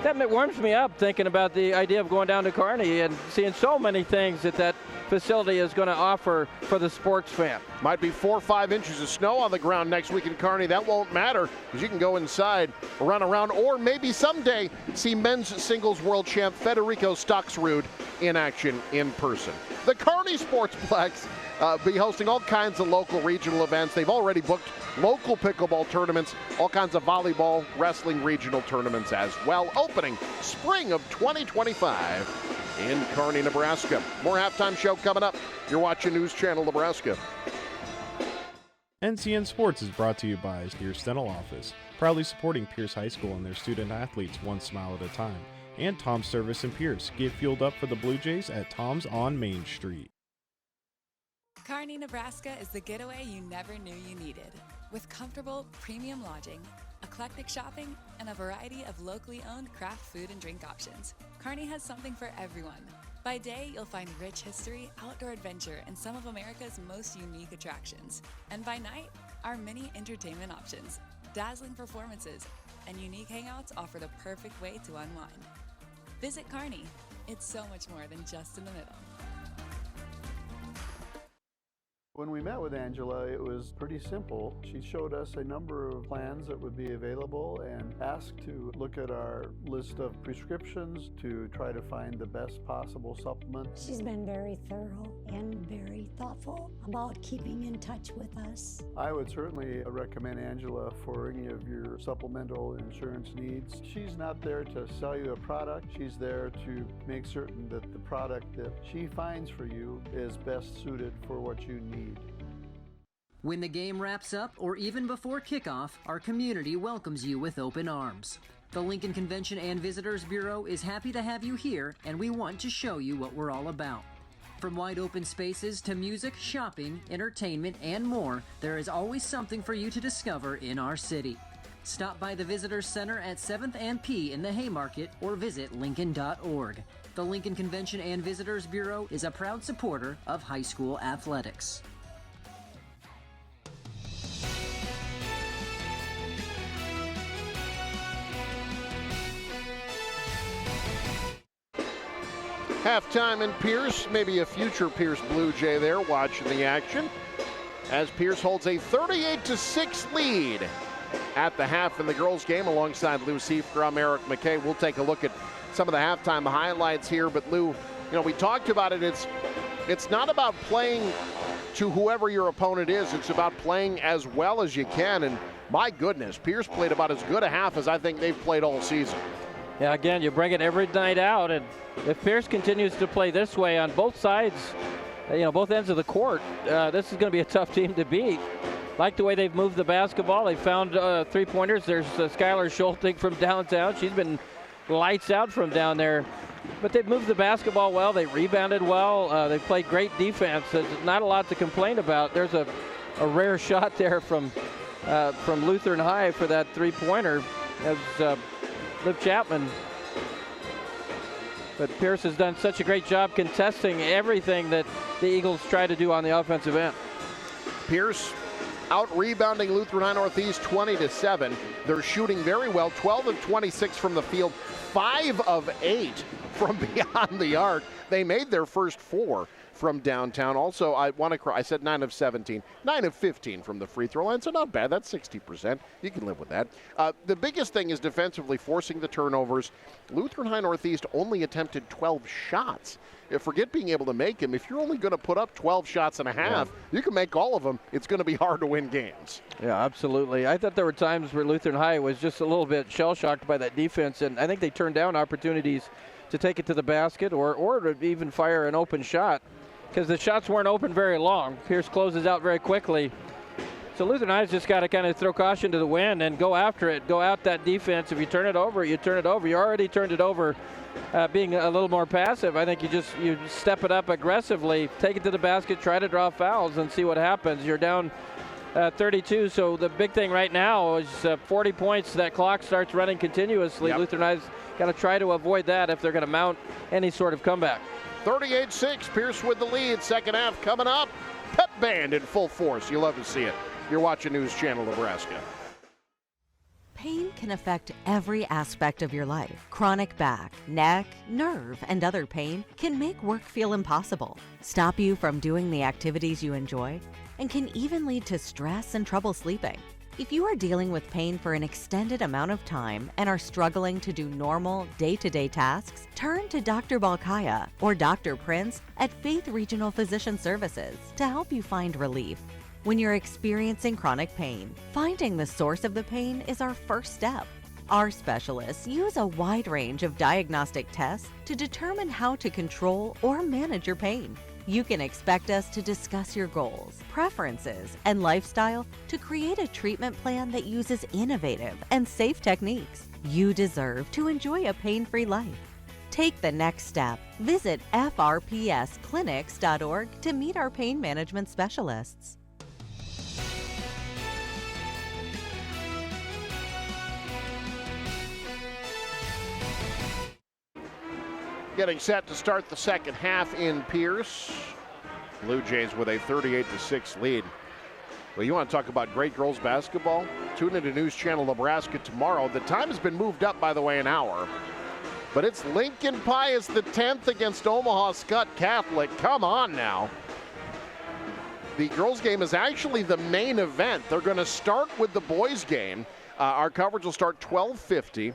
that warms me up thinking about the idea of going down to Kearney and seeing so many things that facility is going to offer for the sports fan. Might be 4 or 5 inches of snow on the ground next week in Kearney. That won't matter because you can go inside, run around, or maybe someday see men's singles world champ Federico Stocksrud in action in person. The Kearney Sportsplex be hosting all kinds of local regional events. They've already booked local pickleball tournaments, all kinds of volleyball, wrestling regional tournaments as well. Opening spring of 2025 in Kearney, Nebraska. More halftime show coming up. You're watching News Channel Nebraska. NCN Sports is brought to you by Pierce Dental Office, proudly supporting Pierce High School and their student athletes one smile at a time. And Tom's Service in Pierce. Get fueled up for the Blue Jays at Tom's on Main Street. Kearney, Nebraska is the getaway you never knew you needed. With comfortable, premium lodging, eclectic shopping, and a variety of locally owned craft food and drink options, Kearney has something for everyone. By day, you'll find rich history, outdoor adventure, and some of America's most unique attractions. And by night, our many entertainment options, dazzling performances, and unique hangouts offer the perfect way to unwind. Visit Kearney. It's so much more than just in the middle. When we met with Angela, it was pretty simple. She showed us a number of plans that would be available and asked to look at our list of prescriptions to try to find the best possible supplement. She's been very thorough and very thoughtful about keeping in touch with us. I would certainly recommend Angela for any of your supplemental insurance needs. She's not there to sell you a product. She's there to make certain that the product that she finds for you is best suited for what you need. When the game wraps up, or even before kickoff, our community welcomes you with open arms. The Lincoln Convention and Visitors Bureau is happy to have you here, and we want to show you what we're all about. From wide open spaces to music, shopping, entertainment, and more, there is always something for you to discover in our city. Stop by the Visitors Center at 7th and P in the Haymarket or visit lincoln.org. The Lincoln Convention and Visitors Bureau is a proud supporter of high school athletics. Halftime in Pierce, maybe a future Pierce Blue Jay there watching the action as Pierce holds a 38-6 lead at the half in the girls game alongside Lou Seifgram, Eric McKay. We'll take a look at some of the halftime highlights here, but Lou, we talked about it. It's not about playing to whoever your opponent is. It's about playing as well as you can, and my goodness, Pierce played about as good a half as I think they've played all season. Yeah, again, you bring it every night out, and if Pierce continues to play this way on both sides, both ends of the court, this is going to be a tough team to beat. Like the way they've moved the basketball. They found three-pointers. There's Skylar Schulting from downtown. She's been lights out from down there. But they've moved the basketball well. They rebounded well. They played great defense. There's not a lot to complain about. There's a rare shot there from Lutheran High for that three-pointer. As Liv Chapman. But Pierce has done such a great job contesting everything that the Eagles try to do on the offensive end. Pierce out-rebounding Lutheran High Northeast 20-7. They're shooting very well, 12 of 26 from the field, 5 of 8 from beyond the arc. They made their first 4 from downtown. Also, I said 9 of 17, 9 of 15 from the free throw line, so not bad. That's 60%. You can live with that. The biggest thing is defensively forcing the turnovers. Lutheran High Northeast only attempted 12 shots. Forget being able to make them. If you're only going to put up 12 shots and a half, you can make all of them. It's going to be hard to win games. Yeah, absolutely. I thought there were times where Lutheran High was just a little bit shell-shocked by that defense, and I think they turned down opportunities to take it to the basket or to even fire an open shot, because the shots weren't open very long. Pierce closes out very quickly. So Lutheran High's just got to kind of throw caution to the wind and go after it. Go out that defense. If you turn it over, you turn it over. You already turned it over being a little more passive. I think you step it up aggressively, take it to the basket, try to draw fouls, and see what happens. You're down 32, so the big thing right now is 40 points. That clock starts running continuously. Yep. Lutheran High's got to try to avoid that if they're going to mount any sort of comeback. 38-6, Pierce with the lead. Second half coming up. Pep band in full force. You love to see it. You're watching News Channel Nebraska. Pain can affect every aspect of your life. Chronic back, neck, nerve, and other pain can make work feel impossible, stop you from doing the activities you enjoy, and can even lead to stress and trouble sleeping. If you are dealing with pain for an extended amount of time and are struggling to do normal, day-to-day tasks, turn to Dr. Balkaya or Dr. Prince at Faith Regional Physician Services to help you find relief. When you're experiencing chronic pain, finding the source of the pain is our first step. Our specialists use a wide range of diagnostic tests to determine how to control or manage your pain. You can expect us to discuss your goals, preferences, and lifestyle to create a treatment plan that uses innovative and safe techniques. You deserve to enjoy a pain-free life. Take the next step. Visit frpsclinics.org to meet our pain management specialists. Getting set to start the second half in Pierce. Blue Jays with a 38-6 lead. Well, you want to talk about great girls basketball? Tune into News Channel Nebraska tomorrow. The time has been moved up, by the way, an hour. But it's Lincoln Pius X against Omaha Skutt Catholic. Come on now. The girls' game is actually the main event. They're going to start with the boys' game. Our coverage will start 12:50.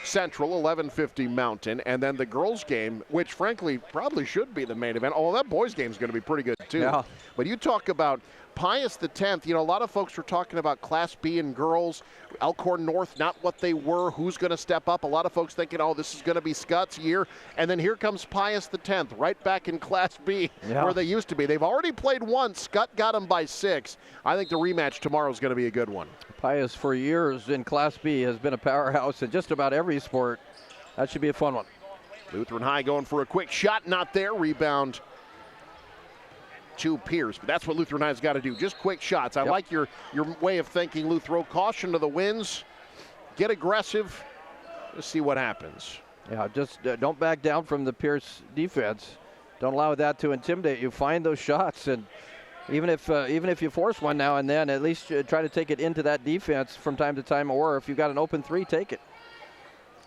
Central, 11:50 Mountain, and then the girls' game, which frankly probably should be the main event. Oh, that boys' game is going to be pretty good too. Yeah. But you talk about Pius X, you know, a lot of folks were talking about Class B and girls, Elkhorn North, not what they were, who's going to step up. A lot of folks thinking, oh, this is going to be Skutt's year. And then here comes Pius X, right back in Class B, where they used to be. They've already played once. Skutt got them by 6. I think the rematch tomorrow is going to be a good one. Pius, for years in Class B, has been a powerhouse in just about every sport. That should be a fun one. Lutheran High going for a quick shot, not there. Rebound to Pierce, but that's what Lutheran High's got to do, just quick shots. I like your way of thinking, Lou. Throw caution to the winds, get aggressive, let's see what happens. Yeah, just don't back down from the Pierce defense. Don't allow that to intimidate you. Find those shots, and even if you force one now and then, at least try to take it into that defense from time to time, or if you got an open three, take it.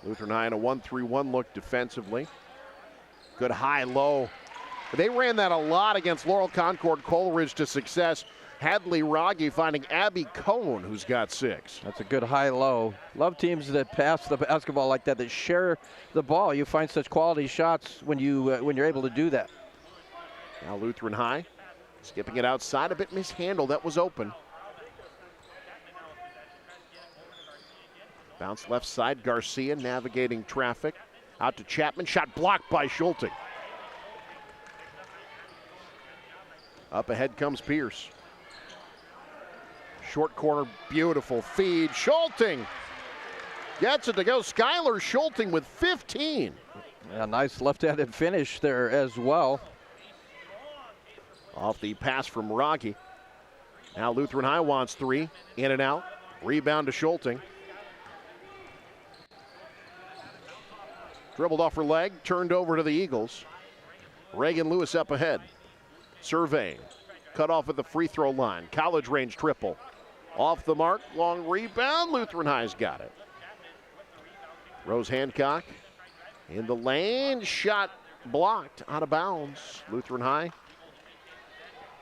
Lutheran High in a 1-3-1 look defensively. Good high-low. They ran that a lot against Laurel Concord Coleridge to success. Hadley Rogge finding Abby Cohn, who's got 6. That's a good high-low. Love teams that pass the basketball like that share the ball. You find such quality shots when you're able to do that. Now Lutheran High skipping it outside, a bit mishandled. That was open. Bounce left side, Garcia navigating traffic. Out to Chapman, shot blocked by Schulting. Up ahead comes Pierce. Short corner, beautiful feed. Schulting gets it to go. Skylar Schulting with 15. A nice left-handed finish there as well. Off the pass from Rogge. Now Lutheran High wants 3. In and out. Rebound to Schulting. Dribbled off her leg, turned over to the Eagles. Reagan Lewis up ahead. Surveying. Cut off at the free throw line. College range triple. Off the mark. Long rebound. Lutheran High's got it. Rose Hancock in the lane. Shot blocked out of bounds. Lutheran High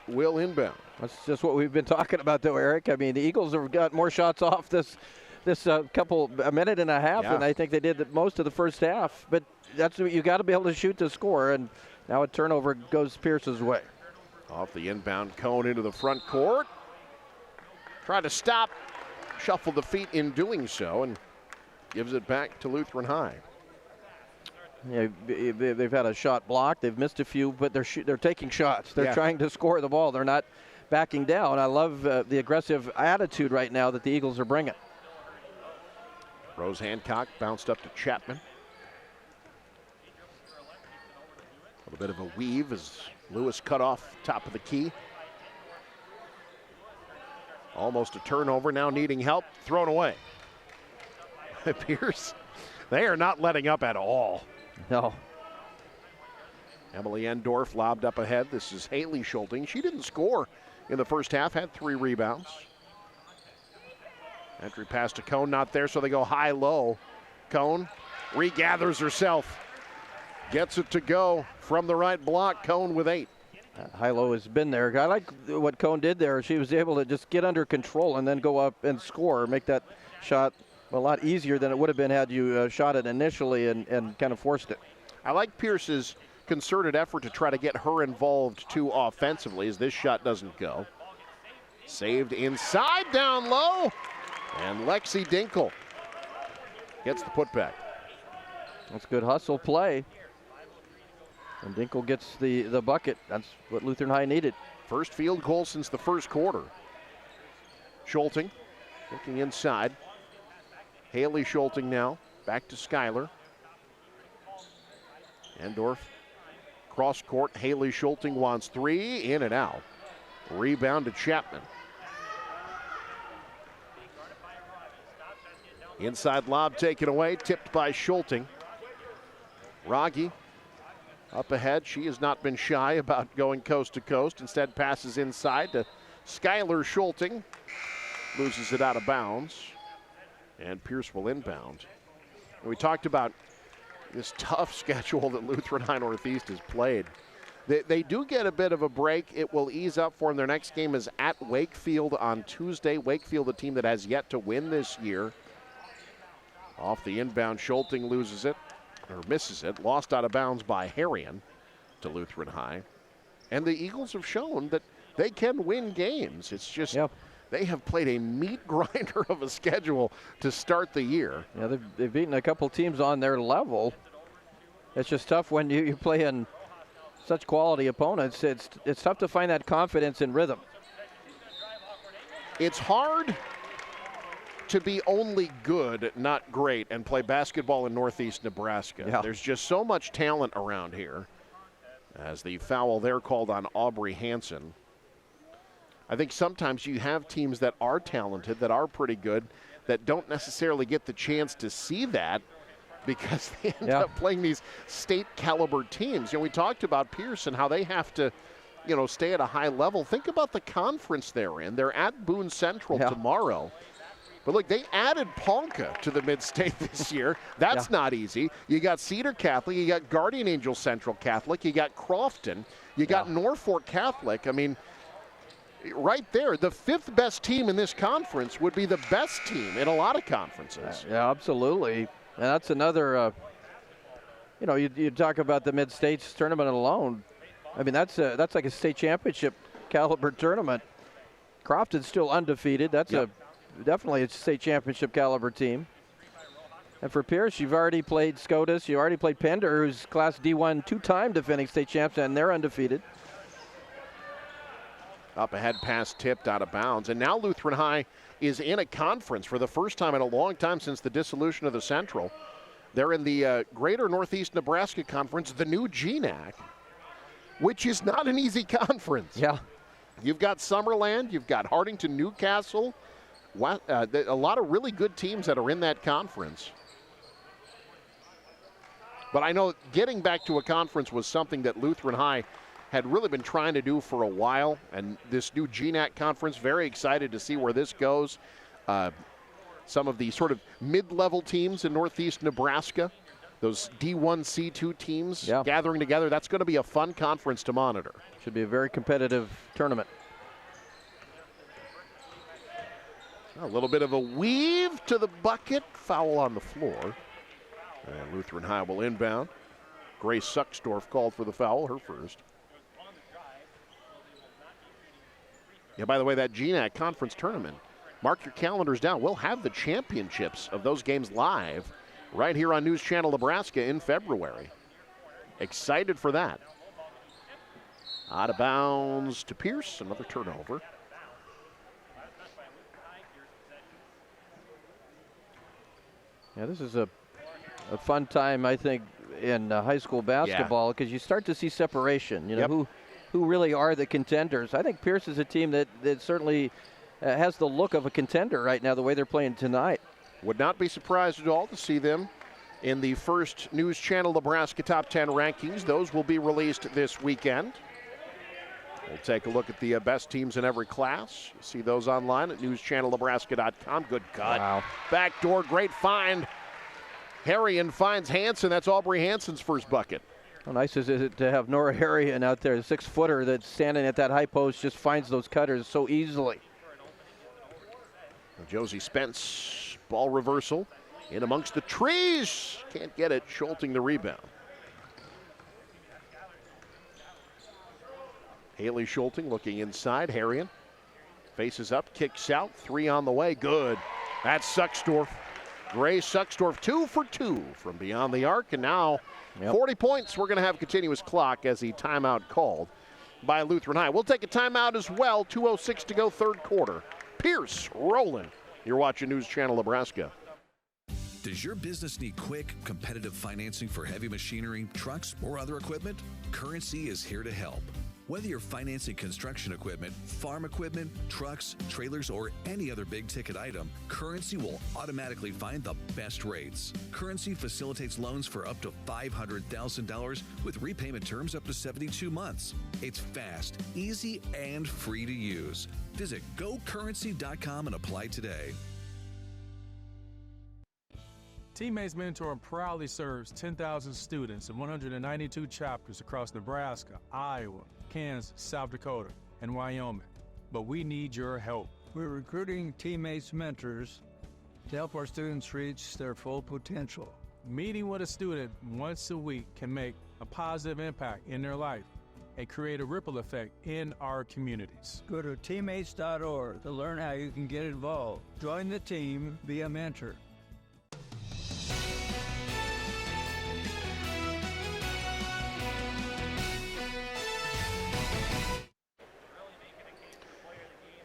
will inbound. That's just what we've been talking about, though, Eric. I mean, the Eagles have got more shots off this a minute and a half than I think they did most of the first half. But that's what you got to be able to shoot to score. And now a turnover goes Pierce's way. Off the inbound, Cone into the front court. Tried to stop, shuffled the feet in doing so, and gives it back to Lutheran High. Yeah, they've had a shot blocked. They've missed a few, but they're taking shots. They're trying to score the ball. They're not backing down. I love the aggressive attitude right now that the Eagles are bringing. Rose Hancock bounced up to Chapman. A little bit of a weave as Lewis cut off top of the key. Almost a turnover, now needing help, thrown away. Pierce, they are not letting up at all. No. Emily Endorf lobbed up ahead. This is Haley Schulting. She didn't score in the first half, had 3 rebounds. Entry pass to Cone, not there, so they go high-low. Cone regathers herself. Gets it to go from the right block. Cone with 8. High-low has been there. I like what Cone did there. She was able to just get under control and then go up and score, make that shot a lot easier than it would have been had you shot it initially and kind of forced it. I like Pierce's concerted effort to try to get her involved too offensively as this shot doesn't go. Saved inside, down low, and Lexi Dinkle gets the putback. That's good hustle play. And Dinkle gets the bucket. That's what Lutheran High needed. First field goal since the first quarter. Schulting looking inside. Haley Schulting now, back to Schuyler. Endorf, cross court. Haley Schulting wants 3, in and out. Rebound to Chapman. Inside lob taken away, tipped by Schulting. Rogge up ahead. She has not been shy about going coast to coast. Instead passes inside to Schuyler Schulting. Loses it out of bounds. And Pierce will inbound. And we talked about this tough schedule that Lutheran High Northeast has played. They do get a bit of a break. It will ease up for them. Their next game is at Wakefield on Tuesday. Wakefield, a team that has yet to win this year. Off the inbound, Schulting loses it, or misses it. Lost out of bounds by Harrion to Lutheran High. And the Eagles have shown that they can win games. It's just they have played a meat grinder of a schedule to start the year. Yeah, they've beaten a couple teams on their level. It's just tough when you play in such quality opponents. It's tough to find that confidence and rhythm. It's hard to be only good, not great, and play basketball in Northeast Nebraska. Yeah. There's just so much talent around here. As the foul there called on Aubrey Hansen. I think sometimes you have teams that are talented, that are pretty good, that don't necessarily get the chance to see that because they end up playing these state caliber teams. You know, we talked about Pierce and how they have to, stay at a high level. Think about the conference they're in. They're at Boone Central tomorrow. But look, they added Ponca to the Mid-State this year. That's not easy. You got Cedar Catholic, you got Guardian Angel Central Catholic, you got Crofton, you got Norfolk Catholic. I mean, right there, the 5th best team in this conference would be the best team in a lot of conferences. Yeah, absolutely. And that's another, you talk about the Mid-States tournament alone. I mean, that's like a state championship caliber tournament. Crofton's still undefeated. That's definitely a state championship caliber team. And for Pierce, you've already played SCOTUS. You already played Pender, who's Class D1 2-time defending state champs, and they're undefeated. Up ahead, pass tipped out of bounds. And now Lutheran High is in a conference for the first time in a long time since the dissolution of the Central. They're in the Greater Northeast Nebraska Conference, the new GNAC, which is not an easy conference. Yeah. You've got Summerland, you've got Hartington, Newcastle, a lot of really good teams that are in that conference. But I know getting back to a conference was something that Lutheran High had really been trying to do for a while, and this new GNAC conference, very excited to see where this goes. Some of the sort of mid-level teams in Northeast Nebraska, those D1, C2 teams gathering together, that's going to be a fun conference to monitor. Should be a very competitive tournament. A little bit of a weave to the bucket, foul on the floor. And Lutheran High will inbound. Grace Sucksdorf called for the foul, her first. Yeah, by the way, that GNAC conference tournament, mark your calendars down. We'll have the championships of those games live right here on News Channel Nebraska in February. Excited for that. Out of bounds to Pierce, another turnover. Yeah, this is a fun time, I think, in high school basketball because you start to see separation. You know, who really are the contenders. I think Pierce is a team that certainly has the look of a contender right now, the way they're playing tonight. Would not be surprised at all to see them in the first News Channel Nebraska Top 10 rankings. Those will be released this weekend. We'll take a look at the best teams in every class. You see those online at newschannelnebraska.com. Good cut. Wow. Backdoor, great find. Harrion finds Hanson. That's Aubrey Hanson's first bucket. How nice is it to have Nora Harrion out there, the 6-footer that's standing at that high post, just finds those cutters so easily. Josie Spence, ball reversal. In amongst the trees. Can't get it. Schulting the rebound. Haley Schulting looking inside. Harrion faces up, kicks out. 3 on the way. Good. That's Sucksdorf. Gray Sucksdorf 2 for 2 from beyond the arc. And now 40 points. We're going to have continuous clock as the timeout called by Lutheran High. We'll take a timeout as well. 2:06 to go, third quarter. Pierce rolling. You're watching News Channel Nebraska. Does your business need quick, competitive financing for heavy machinery, trucks, or other equipment? Currency is here to help. Whether you're financing construction equipment, farm equipment, trucks, trailers, or any other big-ticket item, Currency will automatically find the best rates. Currency facilitates loans for up to $500,000 with repayment terms up to 72 months. It's fast, easy, and free to use. Visit gocurrency.com and apply today. Teammates Mentor proudly serves 10,000 students in 192 chapters across Nebraska, Iowa, Kansas, South Dakota, and Wyoming. But we need your help. We're recruiting Teammates Mentors to help our students reach their full potential. Meeting with a student once a week can make a positive impact in their life and create a ripple effect in our communities. Go to teammates.org to learn how you can get involved. Join the team, be a mentor.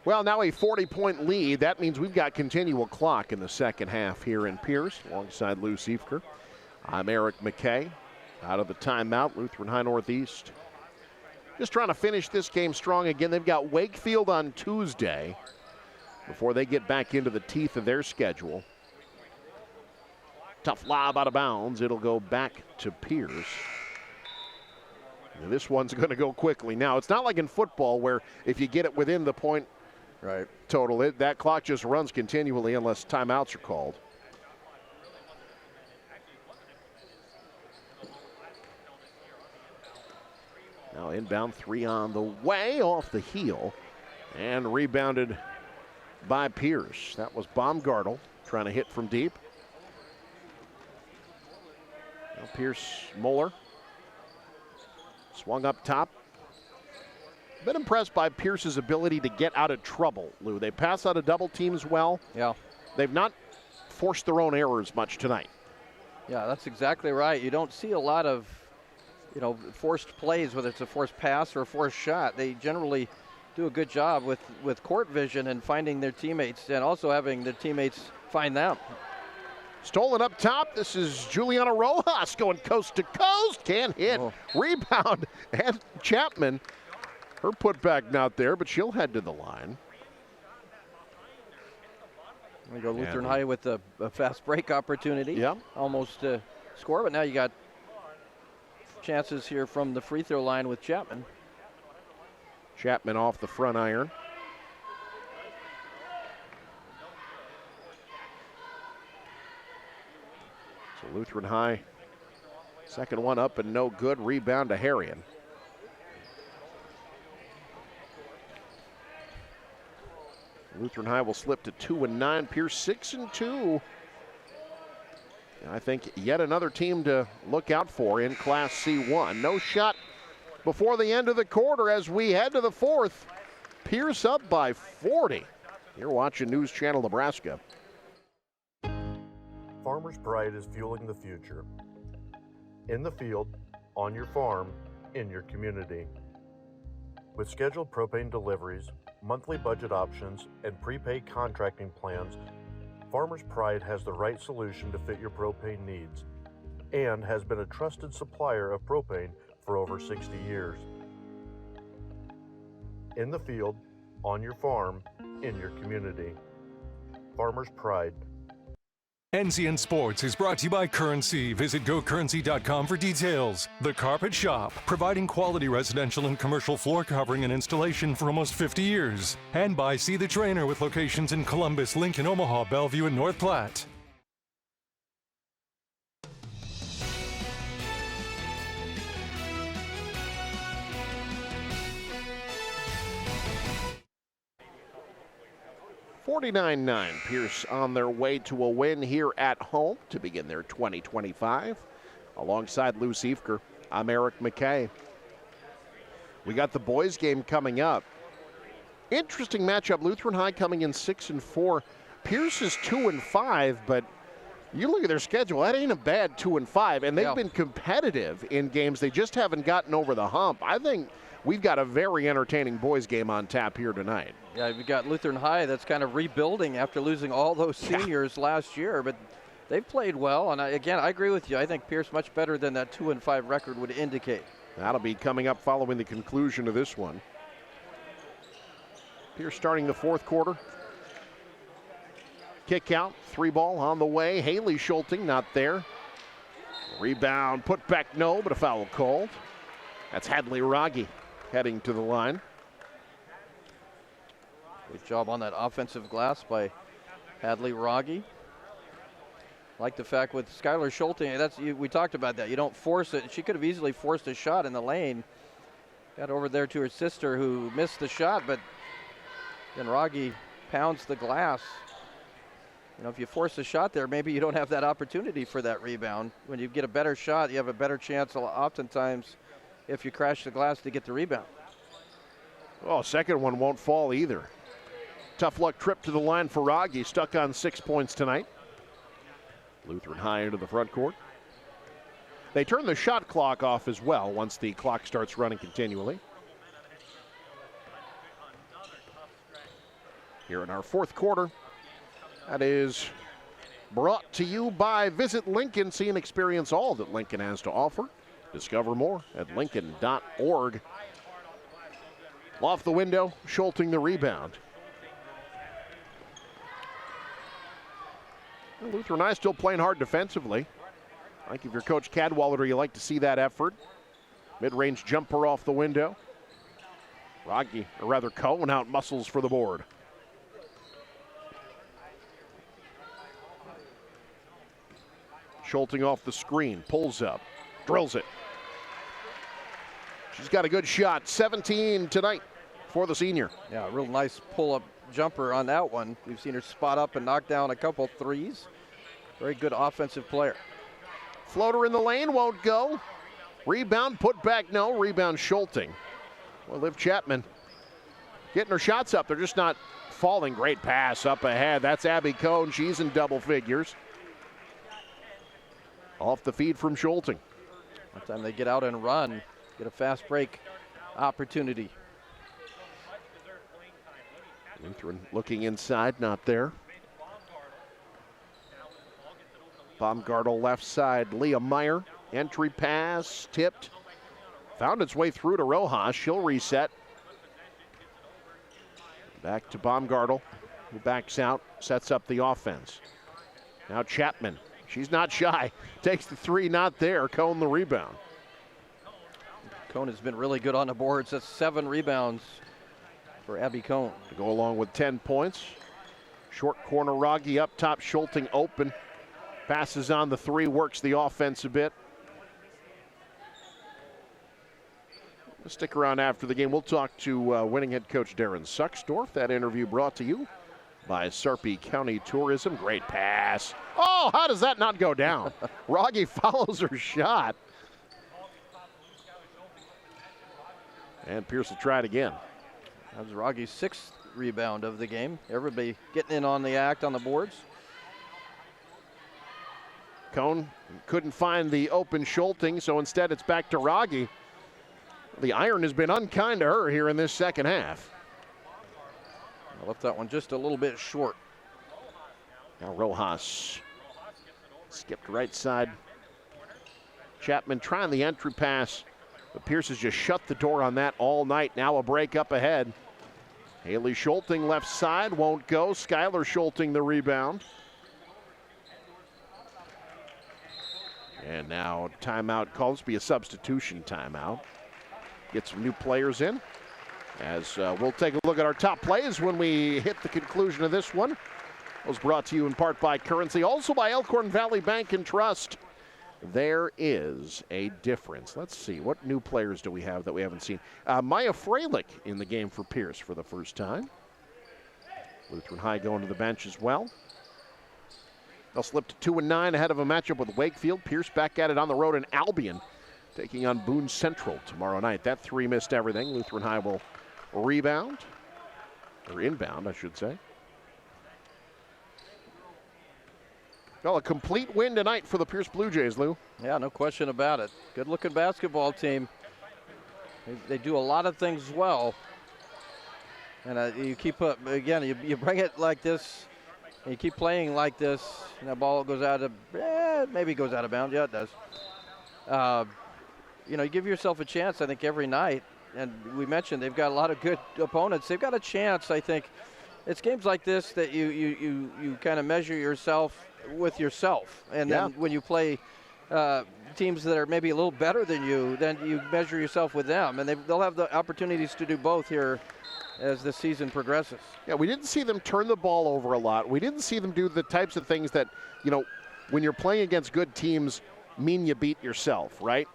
Well, now a 40-point lead. That means we've got continual clock in the second half here in Pierce, alongside Lou Siefker. I'm Eric McKay. Out of the timeout, Lutheran High Northeast. Just trying to finish this game strong again. They've got Wakefield on Tuesday before they get back into the teeth of their schedule. Tough lob out of bounds. It'll go back to Pierce. And this one's going to go quickly. Now, it's not like in football where if you get it within the point total, that clock just runs continually unless timeouts are called. Now inbound, 3 on the way, off the heel, and rebounded by Pierce. That was Baumgartel trying to hit from deep. Now Pierce Moeller swung up top. Been impressed by Pierce's ability to get out of trouble, Lou. They pass out of double teams well. Yeah. They've not forced their own errors much tonight. Yeah, that's exactly right. You don't see a lot of, forced plays, whether it's a forced pass or a forced shot. They generally do a good job with court vision and finding their teammates and also having their teammates find them. Stolen up top. This is Juliana Rojas going coast to coast. Can't hit. Rebound. And Chapman. Her putback not there, but she'll head to the line. We go Lutheran High with a fast break opportunity. Yeah. Almost score, but now you got chances here from the free throw line with Chapman. Chapman off the front iron. So Lutheran High, second one up and no good. Rebound to Harrion. Lutheran High will slip to 2-9. Pierce 6-2. I think yet another team to look out for in Class C1. No shot before the end of the quarter as we head to the fourth. Pierce up by 40. You're watching News Channel Nebraska. Farmer's Pride is fueling the future. In the field, on your farm, in your community. With scheduled propane deliveries, monthly budget options, and prepaid contracting plans, Farmer's Pride has the right solution to fit your propane needs and has been a trusted supplier of propane for over 60 years. In the field, on your farm, in your community. Farmer's Pride. NCN Sports is brought to you by Currency. Visit GoCurrency.com for details. The Carpet Shop, providing quality residential and commercial floor covering and installation for almost 50 years. And by See the Trainer with locations in Columbus, Lincoln, Omaha, Bellevue, and North Platte. (49-9). Pierce on their way to a win here at home to begin their 2025. Alongside Lou Siefker, I'm Eric McKay. We got the boys game coming up. Interesting matchup. Lutheran High coming in 6-4. Pierce is 2-5, but you look at their schedule, that ain't a bad 2-5, and they've been competitive in games. They just haven't gotten over the hump. I think we've got a very entertaining boys game on tap here tonight. Yeah, we've got Lutheran High that's kind of rebuilding after losing all those seniors last year, but they've played well. And again, I agree with you. I think Pierce much better than that 2-5 record would indicate. That'll be coming up following the conclusion of this one. Pierce starting the fourth quarter. Kick out, 3-ball on the way. Haley Schulting not there. Rebound, put back, no, but a foul called. That's Hadley Rogge heading to the line. Good job on that offensive glass by Hadley Rogge. Like the fact with Skylar Schulte, we talked about that. You don't force it. She could have easily forced a shot in the lane. Got over there to her sister who missed the shot, but then Rogge pounds the glass. You know, if you force a shot there, maybe you don't have that opportunity for that rebound. When you get a better shot, you have a better chance oftentimes if you crash the glass to get the rebound. Oh, second one won't fall either. Tough luck trip to the line for Rogge, stuck on 6 points tonight. Lutheran High into the front court. They turn the shot clock off as well once the clock starts running continually. Here in our fourth quarter, that is brought to you by Visit Lincoln. See and experience all that Lincoln has to offer. Discover more at lincoln.org. Off the window, Schulting the rebound. Lutheran High still playing hard defensively. I think if you're Coach Cadwallader, you like to see that effort. Mid-range jumper off the window. Rogge, or rather Cohen, out muscles for the board. Schulting off the screen, pulls up, drills it. She's got a good shot, 17 tonight for the senior. Yeah, a real nice pull-up jumper on that one. We've seen her spot up and knock down a couple threes. Very good offensive player. Floater in the lane, won't go. Rebound, put back, no. Rebound Schulting. Well, Liv Chapman getting her shots up. They're just not falling. Great pass up ahead. That's Abby Cohn. She's in double figures. Off the feed from Schulting. By the time they get out and run, get a fast break opportunity. Lutheran looking inside, not there. Baumgartel left side, Leah Meyer. Entry pass, tipped. Found its way through to Rojas. She'll reset. Back to Baumgartel, who backs out, sets up the offense. Now Chapman, she's not shy. Takes the three, not there. Cohn the rebound. Cohn has been really good on the boards. That's 7 rebounds for Abby Cohn. To go along with 10 points. Short corner, Rogge up top, Schulting open. Passes on the three, works the offense a bit. We'll stick around after the game. We'll talk to winning head coach Darren Sucksdorf. That interview brought to you by Sarpy County Tourism. Great pass. Oh, how does that not go down? Rogge follows her shot. And Pierce will try it again. That was Rogge's 6th rebound of the game. Everybody getting in on the act on the boards. Cohn couldn't find the open Schulting, so instead it's back to Rogge. The iron has been unkind to her here in this second half. I left that one just a little bit short. Now Rojas skipped right side. Chapman trying the entry pass, but Pierce has just shut the door on that all night. Now a break up ahead. Haley Schulting left side, won't go. Skylar Schulting the rebound. And now timeout calls, be a substitution timeout. Get some new players in. As we'll take a look at our top plays when we hit the conclusion of this one. It was brought to you in part by Currency, also by Elkhorn Valley Bank and Trust. There is a difference. Let's see, what new players do we have that we haven't seen? Maya Freilich in the game for Pierce for the first time. Lutheran High going to the bench as well. They'll slip to 2-9 ahead of a matchup with Wakefield. Pierce back at it on the road in Albion, taking on Boone Central tomorrow night. That three missed everything. Lutheran High will rebound, or inbound, I should say. Well, a complete win tonight for the Pierce Blue Jays, Lou. Yeah, no question about it. Good-looking basketball team. They do a lot of things well. And you keep up, again, you bring it like this, and you keep playing like this, and that ball goes out of, maybe goes out of bounds. Yeah, it does. You give yourself a chance, I think, every night. And we mentioned they've got a lot of good opponents. They've got a chance, I think. It's games like this that you kind of measure yourself with yourself. And then when you play teams that are maybe a little better than you, then you measure yourself with them. And they'll have the opportunities to do both here as the season progresses. Yeah, we didn't see them turn the ball over a lot. We didn't see them do the types of things that, when you're playing against good teams, mean you beat yourself, right?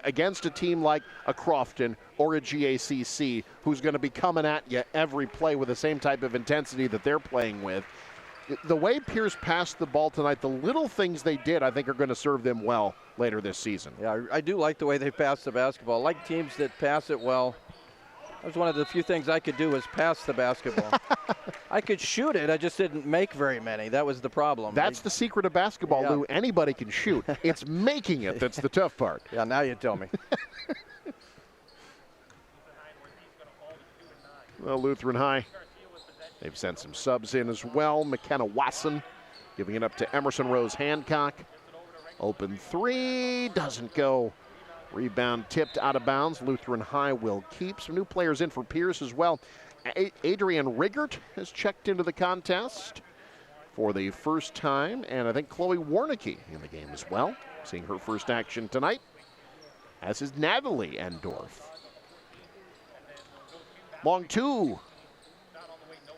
Against a team like a Crofton or a GACC who's going to be coming at you every play with the same type of intensity that they're playing with. The way Pierce passed the ball tonight, the little things they did, I think, are going to serve them well later this season. Yeah, I do like the way they pass the basketball. I like teams that pass it well. That was one of the few things I could do was pass the basketball. I could shoot it, I just didn't make very many. That was the problem. That's the secret of basketball, Lou. Anybody can shoot. It's making it that's the tough part. Yeah, now you tell me. Well, Lutheran High, they've sent some subs in as well. McKenna Watson giving it up to Emerson Rose Hancock. Open three, doesn't go. Rebound tipped out of bounds. Lutheran High will keep. Some new players in for Pierce as well. Adrian Riggert has checked into the contest for the first time, and I think Chloe Warnicki in the game as well, seeing her first action tonight, as is Natalie Endorf. Long two.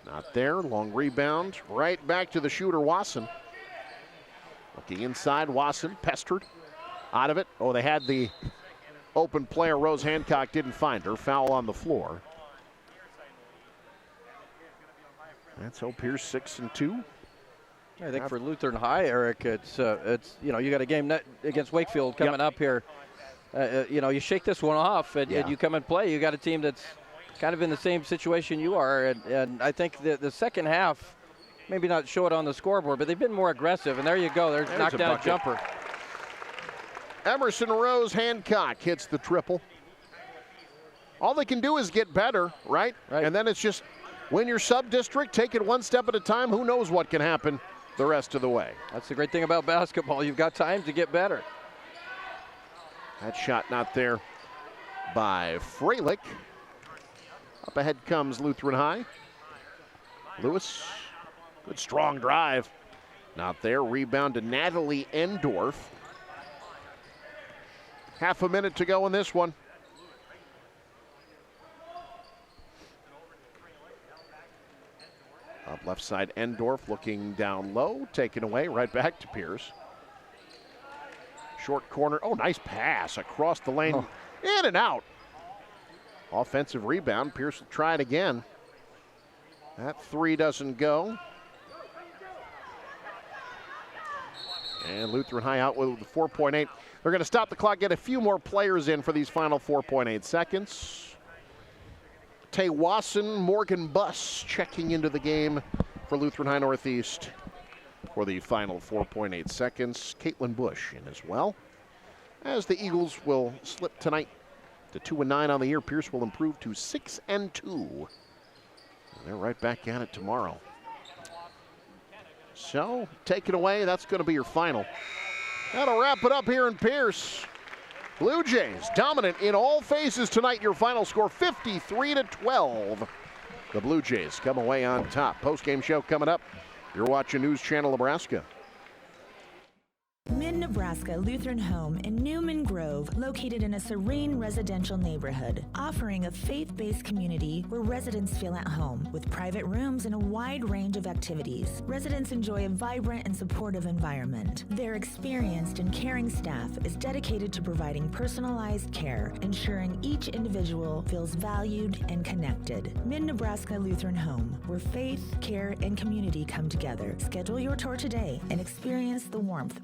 Not there. Long rebound. Right back to the shooter, Wasson. Looking inside, Wasson pestered. Out of it. Oh, they had the open player. Rose Hancock didn't find her. Foul on the floor. That's Pierce 6-2. I think for Lutheran High, Eric, it's you got a game against Wakefield coming up here. You shake this one off and you come and play. You got a team that's kind of in the same situation you are, and I think the second half, maybe not show it on the scoreboard, but they've been more aggressive. And there you go. There's knocked down a jumper. Emerson Rose Hancock hits the triple. All they can do is get better, right? And then it's just win your sub-district, take it one step at a time. Who knows what can happen the rest of the way. That's the great thing about basketball. You've got time to get better. That shot not there by Freilich. Up ahead comes Lutheran High. Lewis, good strong drive. Not there. Rebound to Natalie Endorf. Half a minute to go in this one. Up left side, Endorf looking down low, taken away, right back to Pierce. Short corner, nice pass across the lane, in and out. Offensive rebound, Pierce will try it again. That three doesn't go. And Lutheran High out with 4.8. They're going to stop the clock, get a few more players in for these final 4.8 seconds. Tay Wasson, Morgan Buss checking into the game for Lutheran High Northeast for the final 4.8 seconds. Caitlin Bush in as well. As the Eagles will slip tonight to 2-9 on the year, Pierce will improve to 6-2. And they're right back at it tomorrow. So, take it away. That's going to be your final. That'll wrap it up here in Pierce. Blue Jays dominant in all phases tonight. Your final score 53-12. The Blue Jays come away on top. Post-game show coming up. You're watching News Channel Nebraska. Mid-Nebraska. Nebraska Lutheran Home in Newman Grove, located in a serene residential neighborhood, offering a faith-based community where residents feel at home, with private rooms and a wide range of activities. Residents enjoy a vibrant and supportive environment. Their experienced and caring staff is dedicated to providing personalized care, ensuring each individual feels valued and connected. Mid-Nebraska Lutheran Home, where faith, care, and community come together. Schedule your tour today and experience the warmth.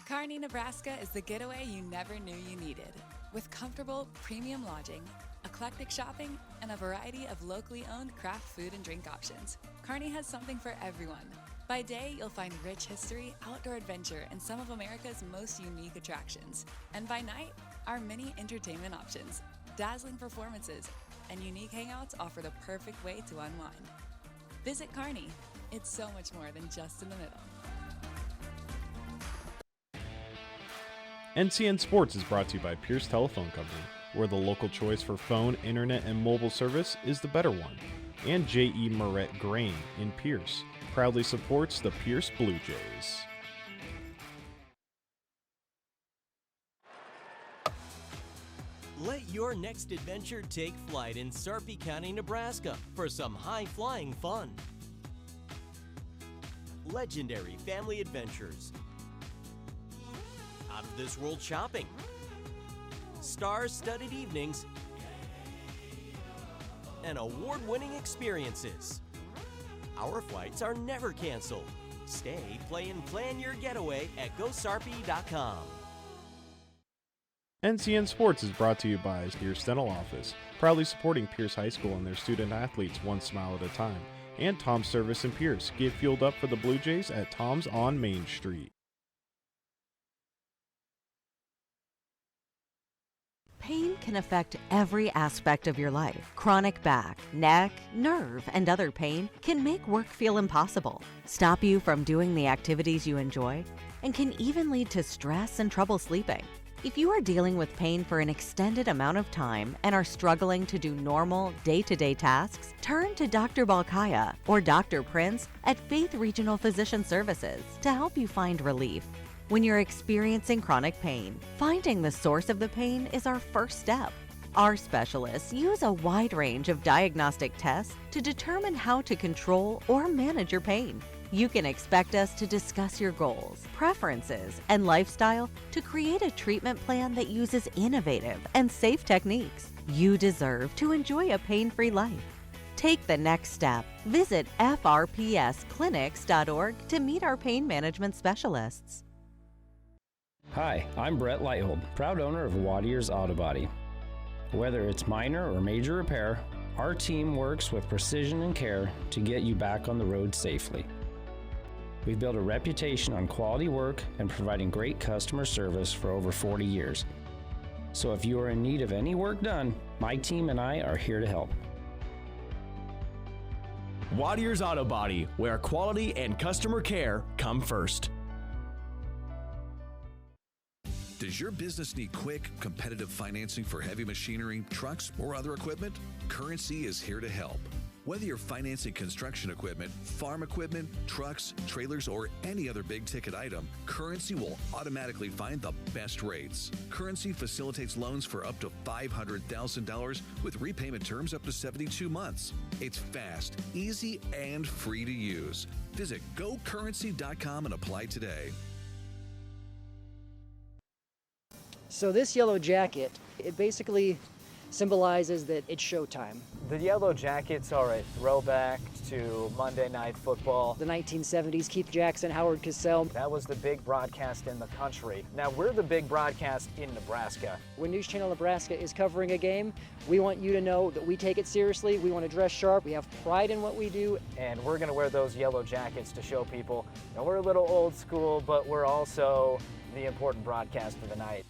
Kearney, Nebraska is the getaway you never knew you needed. With comfortable, premium lodging, eclectic shopping, and a variety of locally owned craft food and drink options, Kearney has something for everyone. By day, you'll find rich history, outdoor adventure, and some of America's most unique attractions. And by night, our many entertainment options, dazzling performances, and unique hangouts offer the perfect way to unwind. Visit Kearney. It's so much more than just in the middle. NCN Sports is brought to you by Pierce Telephone Company, where the local choice for phone, internet, and mobile service is the better one. And J.E. Moret Grain in Pierce proudly supports the Pierce Blue Jays. Let your next adventure take flight in Sarpy County, Nebraska for some high-flying fun. Legendary family adventures, out-of-this-world shopping, star-studded evenings, and award-winning experiences. Our flights are never canceled. Stay, play, and plan your getaway at GoSarpy.com. NCN Sports is brought to you by Pierce Dental Office, proudly supporting Pierce High School and their student athletes one smile at a time. And Tom's Service in Pierce. Get fueled up for the Blue Jays at Tom's on Main Street. Pain can affect every aspect of your life. Chronic back, neck, nerve, and other pain can make work feel impossible, stop you from doing the activities you enjoy, and can even lead to stress and trouble sleeping. If you are dealing with pain for an extended amount of time and are struggling to do normal, day-to-day tasks, turn to Dr. Balkaya or Dr. Prince at Faith Regional Physician Services to help you find relief. When you're experiencing chronic pain, finding the source of the pain is our first step. Our specialists use a wide range of diagnostic tests to determine how to control or manage your pain. You can expect us to discuss your goals, preferences, and lifestyle to create a treatment plan that uses innovative and safe techniques. You deserve to enjoy a pain-free life. Take the next step. Visit frpsclinics.org to meet our pain management specialists. Hi, I'm Brett Lighthold, proud owner of Watier's Auto Body. Whether it's minor or major repair, our team works with precision and care to get you back on the road safely. We've built a reputation on quality work and providing great customer service for over 40 years. So if you are in need of any work done, my team and I are here to help. Watier's Auto Body, where quality and customer care come first. Does your business need quick, competitive financing for heavy machinery, trucks, or other equipment? Currency is here to help. Whether you're financing construction equipment, farm equipment, trucks, trailers, or any other big-ticket item, Currency will automatically find the best rates. Currency facilitates loans for up to $500,000 with repayment terms up to 72 months. It's fast, easy, and free to use. Visit GoCurrency.com and apply today. So this yellow jacket, it basically symbolizes that it's showtime. The yellow jackets are a throwback to Monday Night Football. The 1970s, Keith Jackson, Howard Cosell. That was the big broadcast in the country. Now we're the big broadcast in Nebraska. When News Channel Nebraska is covering a game, we want you to know that we take it seriously. We want to dress sharp. We have pride in what we do. And we're going to wear those yellow jackets to show people, you know, we're a little old school, but we're also the important broadcast of the night.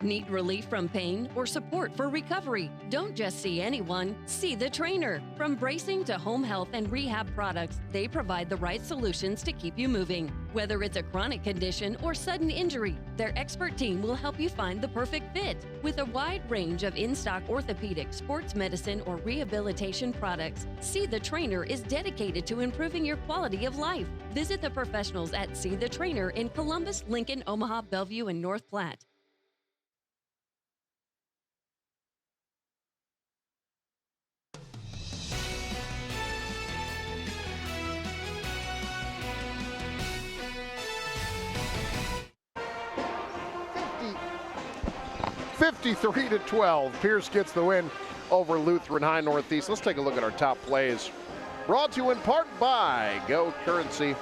Need relief from pain or support for recovery? Don't just see anyone, see the trainer. From bracing to home health and rehab products, they provide the right solutions to keep you moving. Whether it's a chronic condition or sudden injury, their expert team will help you find the perfect fit. With a wide range of in-stock orthopedic, sports medicine, or rehabilitation products, See the Trainer is dedicated to improving your quality of life. Visit the professionals at See the Trainer in Columbus, Lincoln, Omaha, Bellevue, and North Platte. $53-12. Pierce gets the win over Lutheran High Northeast. Let's take a look at our top plays. Brought to you in part by Go Currency.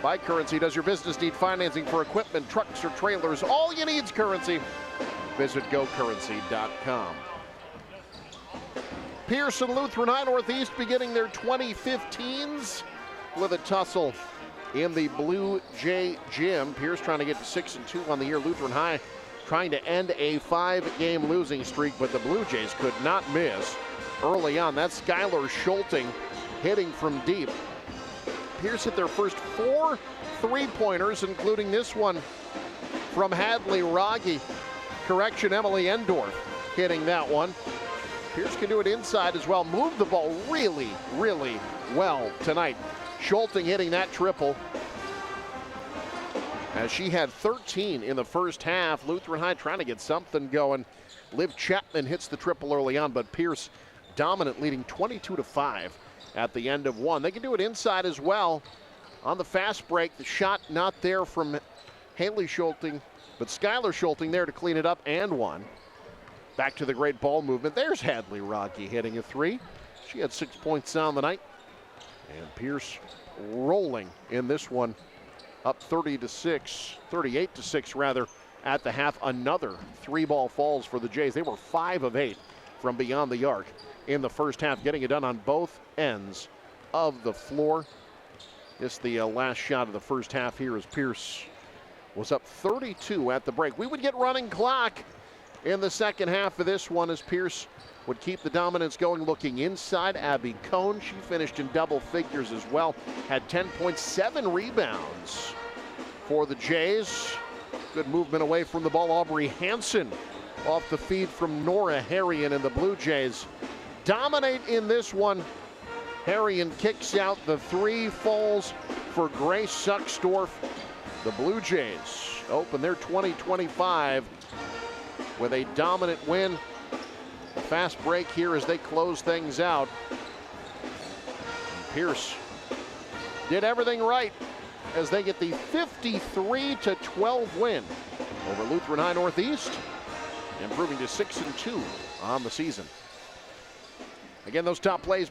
By Currency, does your business need financing for equipment, trucks, or trailers? All you need is currency. Visit gocurrency.com. Pierce and Lutheran High Northeast beginning their 2015s with a tussle in the Blue Jay Gym. Pierce trying to get to 6-2 on the year. Lutheran High trying to end a 5-game losing streak, but the Blue Jays could not miss early on. That's Skylar Schulting hitting from deep. Pierce hit their first 4 3-pointers, including this one from Hadley Rogge. Correction, Emily Endorf hitting that one. Pierce can do it inside as well. Moved the ball really, really well tonight. Schulting hitting that triple, as she had 13 in the first half. Lutheran High trying to get something going. Liv Chapman hits the triple early on, but Pierce dominant, leading 22-5 at the end of one. They can do it inside as well. On the fast break, the shot not there from Haley Schulting, but Skylar Schulting there to clean it up and one. Back to the great ball movement. There's Hadley Rogge hitting a 3. She had 6 points on the night. And Pierce rolling in this one, up 38-6 rather, at the half. Another 3-ball falls for the Jays. They were 5 of 8 from beyond the arc in the first half, getting it done on both ends of the floor. This the last shot of the first half here, as Pierce was up 32 at the break. We would get running clock in the second half of this one, as Pierce would keep the dominance going. Looking inside, Abby Cohn, she finished in double figures as well. Had 10 points, 7 rebounds for the Jays. Good movement away from the ball. Aubrey Hansen off the feed from Nora Harrion, and the Blue Jays dominate in this one. Harrion kicks out the 3, falls for Grace Sucksdorf. The Blue Jays open their 2025 with a dominant win. A fast break here as they close things out. And Pierce did everything right as they get the 53-12 win over Lutheran High Northeast, improving to 6-2 on the season. Again, those top plays